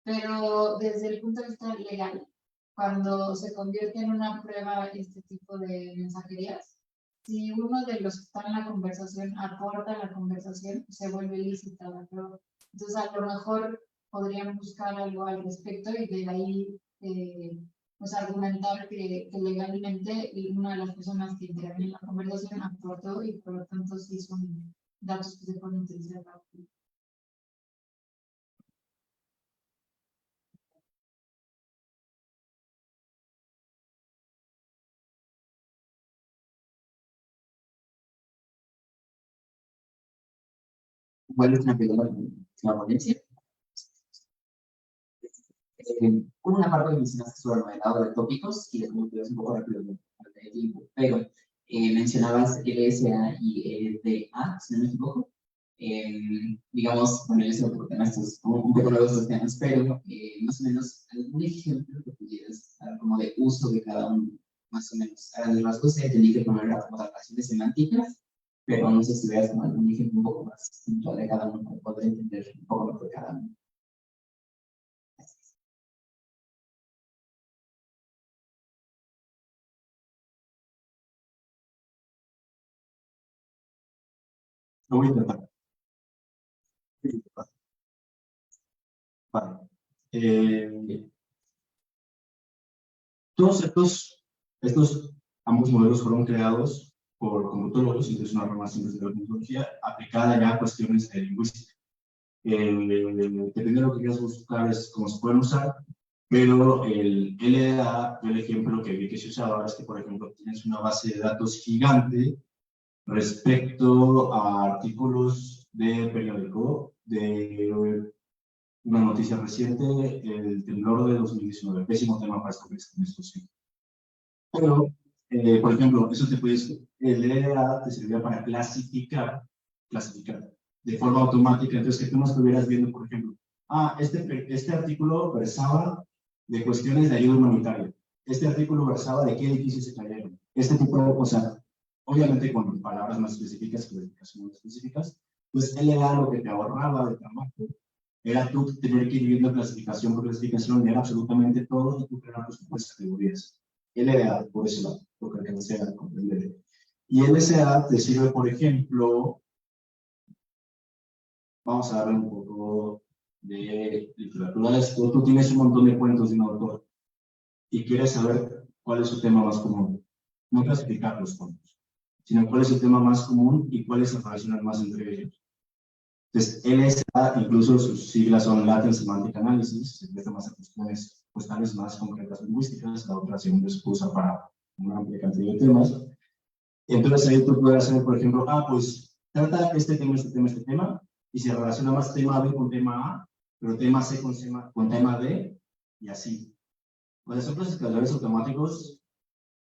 Pero desde el punto de vista legal, cuando se convierte en una prueba este tipo de mensajerías, si uno de los que está en la conversación aporta la conversación, se vuelve lícita la prueba. Entonces, a lo mejor podrían buscar algo al respecto y de ahí pues argumentar que legalmente una de las personas que interviene en la conversación aportó y por lo tanto sí son datos que se pueden utilizar para ¿Cuál es una pregunta de la ponencia? Una parte que mencionaste sobre el modelado de tópicos, y después te un poco rápido de tiempo, pero mencionabas LSA y LDA, si no me equivoco. Digamos, bueno, yo sé que estos un poco nuevos estos temas, pero más o menos algún ejemplo que pudieras dar como de uso de cada uno, más o menos. A grandes rasgos se tenía que poner las adaptaciones semánticas, pero no sé si veas como algún ejemplo un poco más puntual de cada uno para poder entender un poco mejor de cada uno. Gracias. Lo voy a intentar. Vale. Todos estos ambos modelos fueron creados por computólogos, y es una rama simple de la computología aplicada ya a cuestiones de lingüística. dependiendo de lo que quieras buscar, es cómo se pueden usar, pero el LDA, yo el ejemplo que vi que se usaba es que, por ejemplo, tienes una base de datos gigante respecto a artículos de periódico, de una noticia reciente, el temblor de 2019, pésimo tema para escoger en esto, sí. Pero, por ejemplo, eso te puedes, el LDA te servía para clasificar de forma automática, entonces que tú no estuvieras viendo, por ejemplo, este artículo versaba de cuestiones de ayuda humanitaria, este artículo versaba de qué edificios se cayeron, este tipo de cosas, obviamente con palabras más específicas, clasificaciones más específicas, pues LDA lo que te ahorraba de trabajo era tú tener que ir viendo clasificación por clasificación, era absolutamente todo, y tú crear tus propias categorías. LDA, por eso lado, lo que alcancé a comprender. Y LSA te sirve, por ejemplo, vamos a darle un poco de literatura de esto. Tú tienes un montón de cuentos de un autor y quieres saber cuál es su tema más común. No clasificar los cuentos, sino cuál es el tema más común y cuáles se relacionan más entre ellos. Entonces, LSA, incluso sus siglas son Latin Semantic Analysis, se empieza más a cuestiones pues tal vez más concretas lingüísticas, la otra segunda se usa para una amplia cantidad de temas. Entonces ahí tú puedes hacer, por ejemplo, pues trata este tema, y se relaciona más tema B con tema A, pero tema C con tema D, y así. Pues son clasificadores automáticos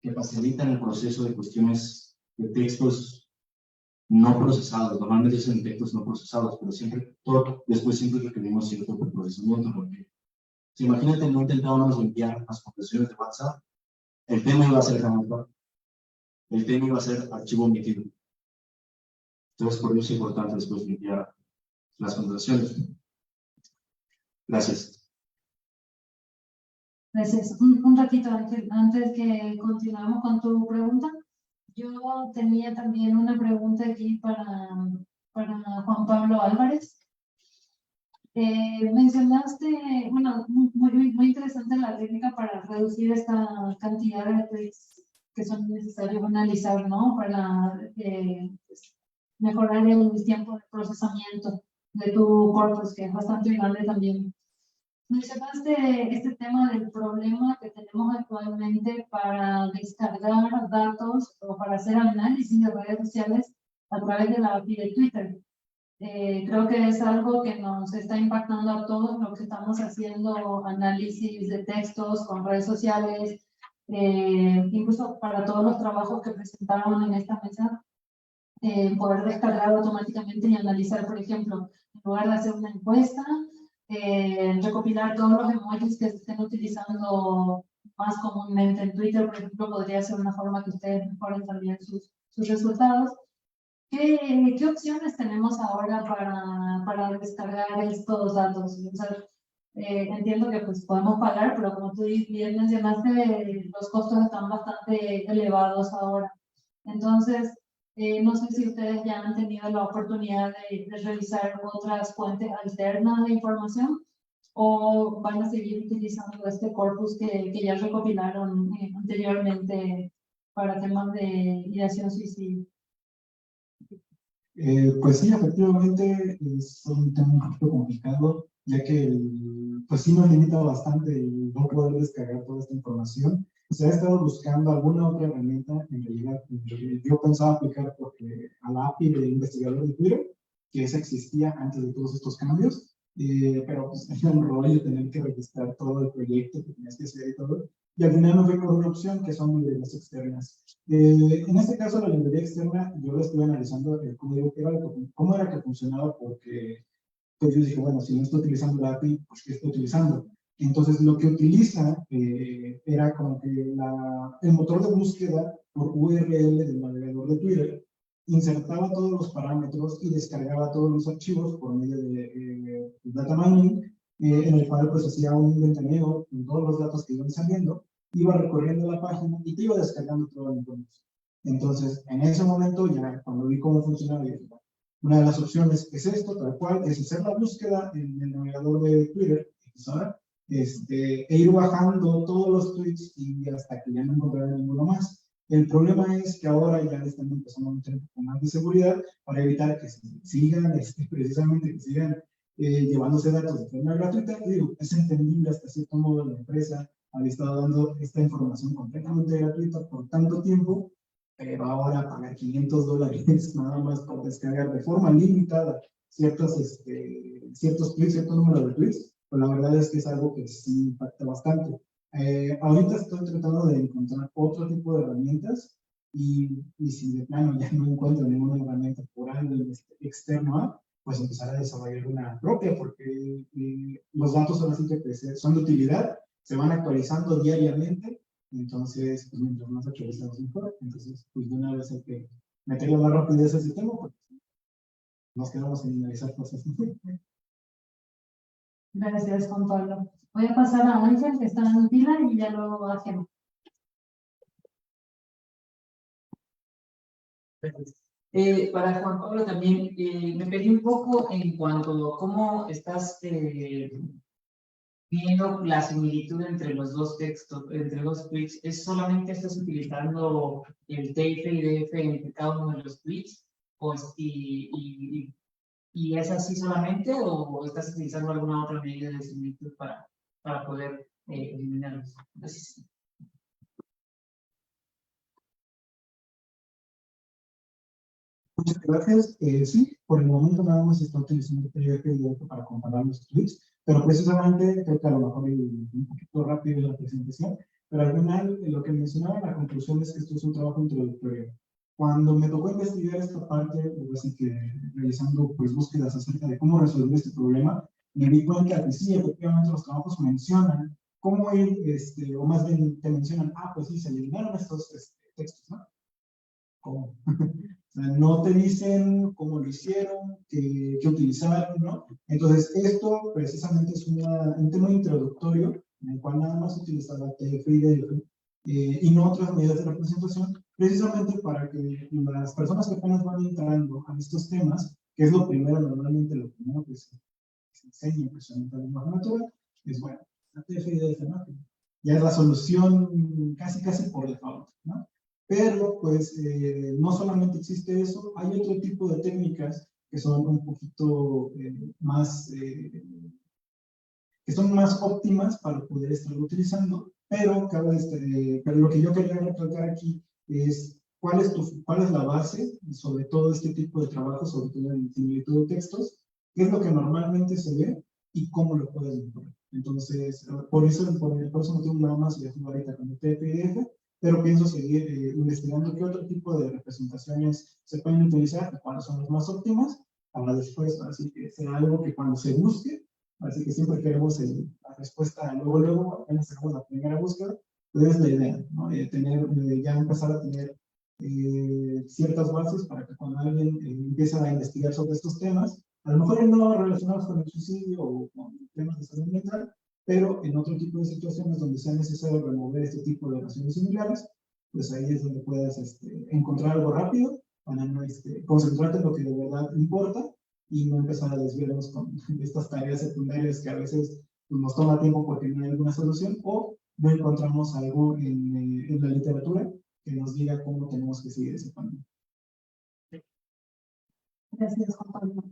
que facilitan el proceso de cuestiones de textos no procesados. Normalmente son textos no procesados, pero después siempre requerimos cierto preprocesamiento, porque si imagínate, no intentábamos limpiar las conversaciones de WhatsApp, el tema iba a ser Jamaica, el tema iba a ser archivo omitido. Entonces, por eso es importante después limpiar las conversaciones. Gracias. Gracias. Un ratito antes que continuemos con tu pregunta. Yo tenía también una pregunta aquí para Juan Pablo Álvarez. Mencionaste, bueno, muy interesante la técnica para reducir esta cantidad de tweets que son necesarios analizar, ¿no? Para pues, mejorar el tiempo de procesamiento de tu corpus, que es bastante grande también. Mencionaste este tema del problema que tenemos actualmente para descargar datos o para hacer análisis de redes sociales a través de la API de Twitter. Creo que es algo que nos está impactando a todos los que estamos haciendo análisis de textos con redes sociales, incluso para todos los trabajos que presentaron en esta mesa, poder descargar automáticamente y analizar, por ejemplo, en lugar de hacer una encuesta, recopilar todos los emojis que se estén utilizando más comúnmente en Twitter, por ejemplo, podría ser una forma que ustedes mejoren también sus resultados. ¿Qué opciones tenemos ahora para descargar estos datos? O sea, entiendo que pues podemos pagar, pero como tú bien mencionaste, los costos están bastante elevados ahora. Entonces, no sé si ustedes ya han tenido la oportunidad de revisar otras fuentes alternas de información o van a seguir utilizando este corpus que ya recopilaron anteriormente para temas de ideación suicida. Pues sí, efectivamente es un tema un poquito complicado, ya que pues sí nos limita bastante el no poder descargar toda esta información. Se ha estado buscando alguna otra herramienta, en realidad yo pensaba aplicar porque a la API de investigador de Twitter, que esa existía antes de todos estos cambios, pero pues era un rollo de tener que registrar todo el proyecto que tenías que hacer y todo. Y al final me fui por una opción que son librerías externas. En este caso, la librería externa, yo lo estuve analizando el código, cómo era que funcionaba, porque pues yo dije, bueno, si no estoy utilizando la API, pues ¿qué estoy utilizando? Entonces, lo que utiliza era como que el motor de búsqueda por URL del navegador de Twitter insertaba todos los parámetros y descargaba todos los archivos por medio de data mining, en el cual pues hacía un inventareo con todos los datos que iban saliendo, iba recorriendo la página y te iba descargando toda la información. Entonces, en ese momento, ya cuando vi cómo funcionaba, dije, bueno, una de las opciones es esto, tal cual, es hacer la búsqueda en el navegador de Twitter, e ir bajando todos los tweets y hasta que ya no encontrara ninguno más. El problema es que ahora ya le están empezando a meter un poco más de seguridad para evitar que sigan, precisamente que sigan llevándose datos de forma gratuita. Y digo, es entendible hasta cierto modo la empresa había estado dando esta información completamente gratuita por tanto tiempo, pero ahora pagar $500 nada más por descargar de forma limitada ciertos tweets, cierto número de tweets, pues la verdad es que es algo que sí impacta bastante. Ahorita estoy tratando de encontrar otro tipo de herramientas y si de plano ya no encuentro ninguna herramienta por alguien externo, pues empezar a desarrollar una propia, porque los datos son así que son de utilidad, se van actualizando diariamente, entonces pues mientras más actualizados mejor. Entonces pues de una vez hay que meterle más rapidez a ese tema, porque nos quedamos en analizar cosas. Gracias, Juan Pablo. Voy a pasar a Ángel, que está en pila, y ya lo hacemos. Para Juan Pablo también, me pedí un poco en cuanto a cómo estás viendo la similitud entre los dos textos, entre los tweets. ¿Es solamente estás utilizando el TF y DF entre cada uno de los tweets? ¿Y es así solamente o estás utilizando alguna otra medida de similitud para poder eliminarlos? Gracias. Muchas gracias. Sí, por el momento nada más está utilizando el PDF directo para comparar los tweets, pero precisamente creo que a lo mejor un poquito rápido la presentación, pero al final lo que mencionaba, la conclusión es que esto es un trabajo introductorio. Cuando me tocó investigar esta parte, así que realizando pues búsquedas acerca de cómo resolver este problema, me di cuenta que sí, efectivamente los trabajos mencionan cómo ir, o más bien te mencionan, pues sí, se eliminaron estos textos, ¿no? ¿Cómo? O sea, no te dicen cómo lo hicieron, qué utilizaron, ¿no? Entonces, esto precisamente es un tema introductorio en el cual nada más utilizaba TF y DF y no otras medidas de representación, precisamente para que las personas que apenas van entrando a estos temas, que es lo primero, normalmente lo primero que se enseña precisamente en la natural, es bueno, la TF y DF, ¿no? Ya es la solución casi por default, ¿no? Pero, pues, no solamente existe eso, hay otro tipo de técnicas que son un poquito más, que son más óptimas para poder estar utilizando, pero lo que yo quería recalcar aquí es cuál es la base sobre todo este tipo de trabajo, sobre todo en similitud de textos, qué es lo que normalmente se ve y cómo lo puedes mejorar. Entonces, por eso no tengo nada más de jugar ahorita con el PDF, pero pienso seguir investigando qué otro tipo de representaciones se pueden utilizar y cuáles son las más óptimas para después, así que sea algo que cuando se busque, así que siempre queremos la respuesta luego, apenas hagamos la primera búsqueda, pues es la idea, ¿no? Ya empezar a tener ciertas bases para que cuando alguien empiece a investigar sobre estos temas, a lo mejor no relacionados con el suicidio o con temas de salud mental, pero en otro tipo de situaciones donde sea necesario remover este tipo de relaciones similares, pues ahí es donde puedas encontrar algo rápido para no concentrarte en lo que de verdad importa y no empezar a desviarnos con estas tareas secundarias que a veces pues, nos toma tiempo porque no hay alguna solución o no encontramos algo en la literatura que nos diga cómo tenemos que seguir ese camino. Gracias, Juan Pablo.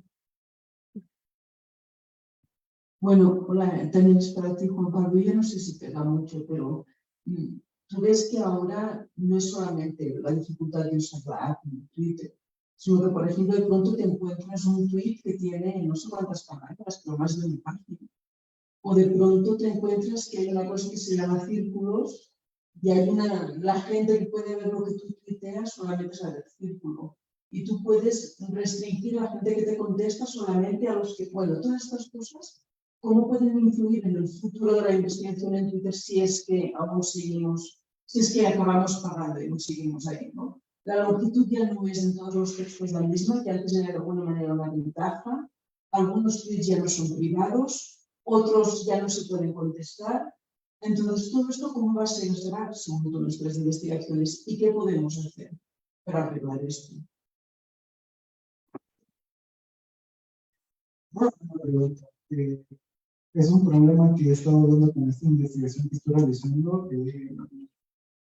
Bueno, hola, también es para ti, Juan Pablo. Yo no sé si pega mucho, pero tú ves que ahora no es solamente la dificultad de usar la app en Twitter, sino que, por ejemplo, de pronto te encuentras un tweet que tiene no sé cuántas palabras, pero más de una página. O de pronto te encuentras que hay una cosa que se llama círculos y hay la gente que puede ver lo que tú tuiteas solamente sabe el círculo. Y tú puedes restringir a la gente que te contesta solamente a los que, bueno, todas estas cosas, ¿cómo pueden influir en el futuro de la investigación en Twitter si es que aún seguimos, si es que acabamos pagando y no seguimos ahí, ¿no? La longitud ya no es en todos los textos la misma, que antes era de alguna manera una ventaja. Algunos tweets ya no son privados, otros ya no se pueden contestar. Entonces, todo esto, ¿cómo va a ser según nuestras investigaciones? ¿Y qué podemos hacer para arreglar esto? Bueno, es un problema que he estado viendo con esta investigación que estoy realizando.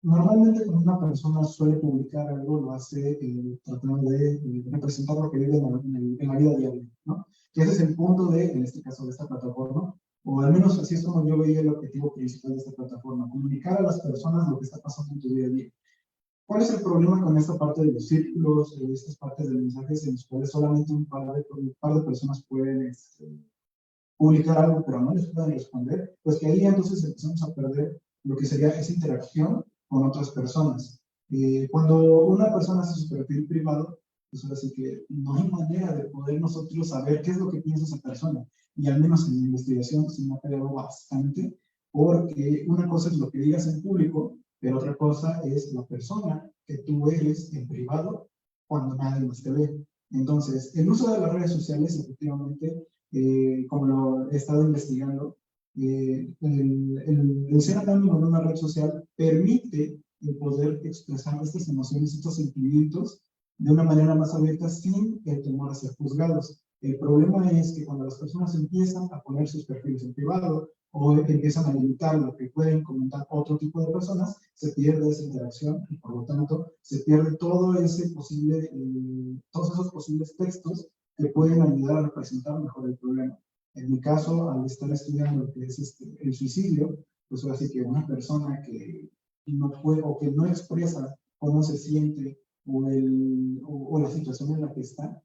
Normalmente cuando una persona suele publicar algo, lo hace tratando de representar lo que vive en la vida diaria, ¿no? Que ese es el punto de, en este caso, de esta plataforma, o al menos así es como yo veía el objetivo principal de esta plataforma, comunicar a las personas lo que está pasando en tu día a día. ¿Cuál es el problema con esta parte de los círculos, de estas partes de mensajes en los cuales solamente un par de personas pueden publicar algo, pero no les pueden responder? Pues que ahí entonces empezamos a perder lo que sería esa interacción con otras personas. Cuando una persona hace su perfil privado, pues ahora sí que no hay manera de poder nosotros saber qué es lo que piensa esa persona. Y al menos en mi investigación se me ha pegado bastante, porque una cosa es lo que digas en público, pero otra cosa es la persona que tú eres en privado cuando nadie más te ve. Entonces, el uso de las redes sociales, efectivamente, como lo he estado investigando, el ser anónimo en una red social permite el poder expresar estas emociones, estos sentimientos de una manera más abierta sin el temor a ser juzgados. El problema es que cuando las personas empiezan a poner sus perfiles en privado o empiezan a limitar lo que pueden comentar otro tipo de personas, se pierde esa interacción y por lo tanto se pierde todo ese posible, todos esos posibles textos que pueden ayudar a representar mejor el problema. En mi caso, al estar estudiando lo que es el suicidio, pues ahora sí que una persona que no puede o que no expresa cómo se siente o la situación en la que está,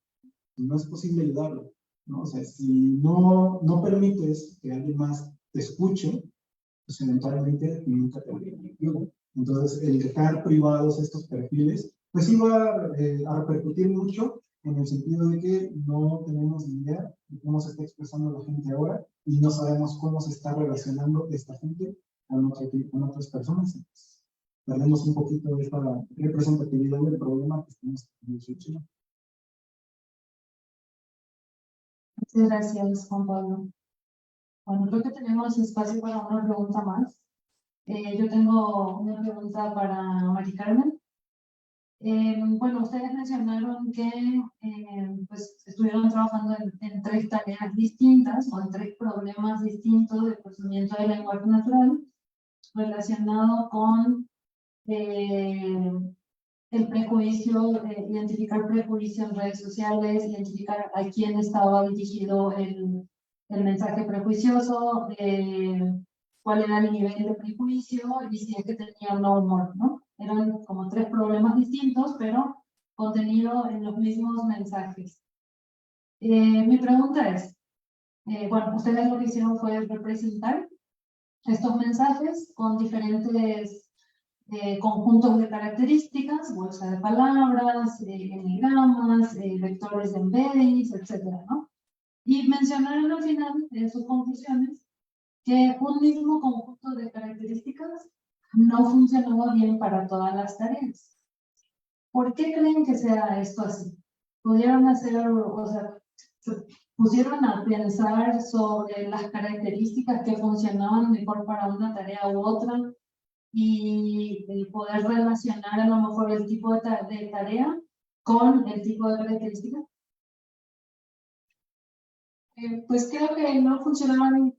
no es posible ayudarlo, ¿no? O sea, si no permites que alguien más te escuche, pues eventualmente nunca te va a ayudar. Entonces, el dejar privados estos perfiles, pues sí va a repercutir mucho en el sentido de que no tenemos ni idea de cómo se está expresando la gente ahora y no sabemos cómo se está relacionando esta gente con otras personas. Entonces, perdemos un poquito de esta representatividad del problema que estamos solucionando. Muchas gracias, Juan Pablo. Bueno, creo que tenemos espacio para una pregunta más. Yo tengo una pregunta para Mari Carmen. Bueno, ustedes mencionaron que pues, estuvieron trabajando en 3 tareas distintas o en 3 problemas distintos de procesamiento del lenguaje natural relacionado con el prejuicio, identificar prejuicio en redes sociales, identificar a quién estaba dirigido el mensaje prejuicioso, cuál era el nivel de prejuicio y si es que tenía o no humor, ¿no? Eran como 3 problemas distintos, pero contenido en los mismos mensajes. Mi pregunta es, bueno, ustedes lo que hicieron fue representar estos mensajes con diferentes conjuntos de características, bolsa de palabras, enigramas, vectores de embeddings, etcétera, ¿no? Y mencionaron al final, en sus conclusiones, que un mismo conjunto de características no funcionaba bien para todas las tareas. ¿Por qué creen que sea esto así? ¿Pudieron hacer, o sea, se pusieron a pensar sobre las características que funcionaban mejor para una tarea u otra y poder relacionar a lo mejor el tipo de tarea con el tipo de características? Pues creo que no funcionaban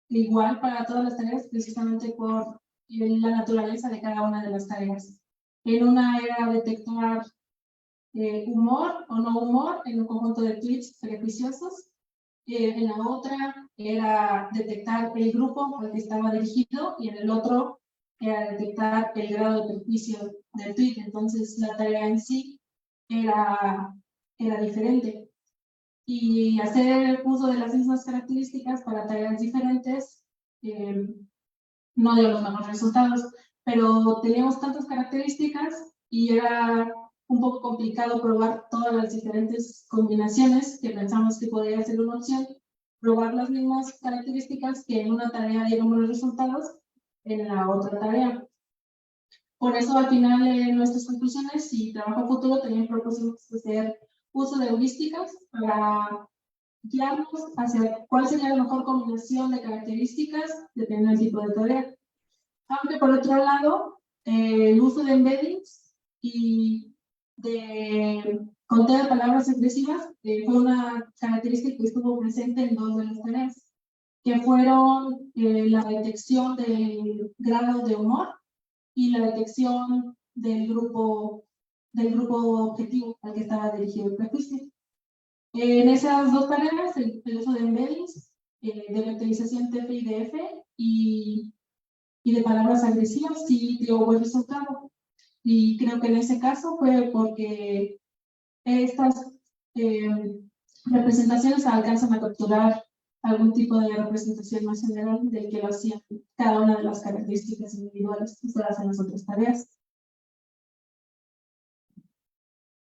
igual para todas las tareas, precisamente por la naturaleza de cada una de las tareas. En una era detectar humor o no humor en un conjunto de tweets prejuiciosos. En la otra era detectar el grupo al que estaba dirigido y en el otro era detectar el grado de prejuicio del tweet. Entonces la tarea en sí era diferente. Y hacer uso de las mismas características para tareas diferentes no dio los mejores resultados, pero teníamos tantas características y era un poco complicado probar todas las diferentes combinaciones que pensamos que podría ser una opción, probar las mismas características que en una tarea dieron buenos resultados en la otra tarea. Por eso al final en nuestras conclusiones y trabajo futuro también propusimos hacer uso de heurísticas para guiarnos hacia cuál sería la mejor combinación de características dependiendo del tipo de tarea. Aunque por otro lado, el uso de embeddings y de conteo de palabras expresivas fue una característica que estuvo presente en 2 de las tareas, que fueron la detección del grado de humor y la detección del grupo objetivo al que estaba dirigido el prejuicio. En esas dos tareas, el uso de embeddings, de vectorización TF y DF y de palabras agresivas, sí dio buen resultado. Y creo que en ese caso fue porque estas representaciones alcanzan a capturar algún tipo de representación más general del que lo hacían cada una de las características individuales usadas en las otras tareas.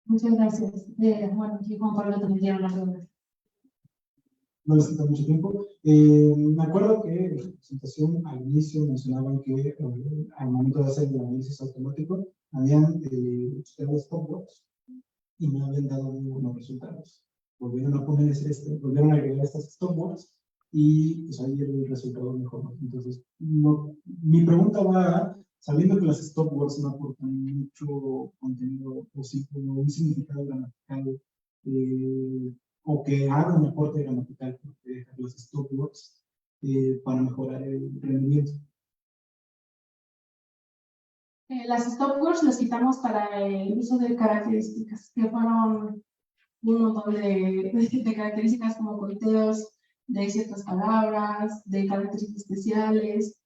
Muchas gracias. Bueno, aquí Juan Pablo también tiene una pregunta. No les quita mucho tiempo. Me acuerdo que en la presentación al inicio mencionaban que al momento de hacer el análisis automático habían ustedes stopwatch y no habían dado ningunos resultados. Volvieron a poner volvieron a agregar estas stopwatch y pues ahí el resultado mejor. Entonces, mi pregunta va, sabiendo que las stopwords no aportan mucho contenido o un significado gramatical, o que haga un aporte gramatical, porque dejar las stopwords para mejorar el rendimiento. Las stopwords las quitamos para el uso de características, que fueron un montón de características como conteos de ciertas palabras, de características especiales,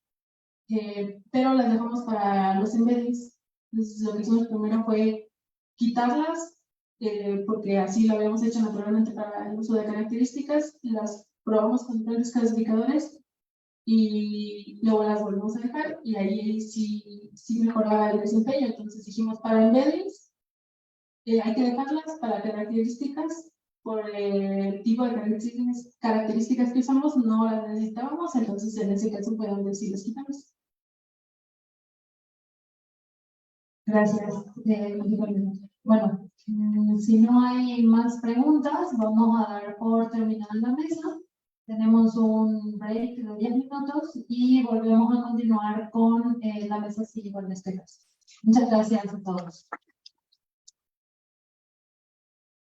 pero las dejamos para los embeddings. Entonces, lo que hicimos primero fue quitarlas, porque así lo habíamos hecho naturalmente para el uso de características, las probamos con diferentes clasificadores y luego las volvemos a dejar y ahí sí mejoraba el desempeño. Entonces dijimos para embeddings hay que dejarlas, para características por el tipo de características que usamos no las necesitábamos, entonces en ese caso podemos decir las quitamos. Gracias. Bueno, si no hay más preguntas, vamos a dar por terminada la mesa. Tenemos un break de 10 minutos y volvemos a continuar con la mesa siguiente en este caso. Muchas gracias a todos.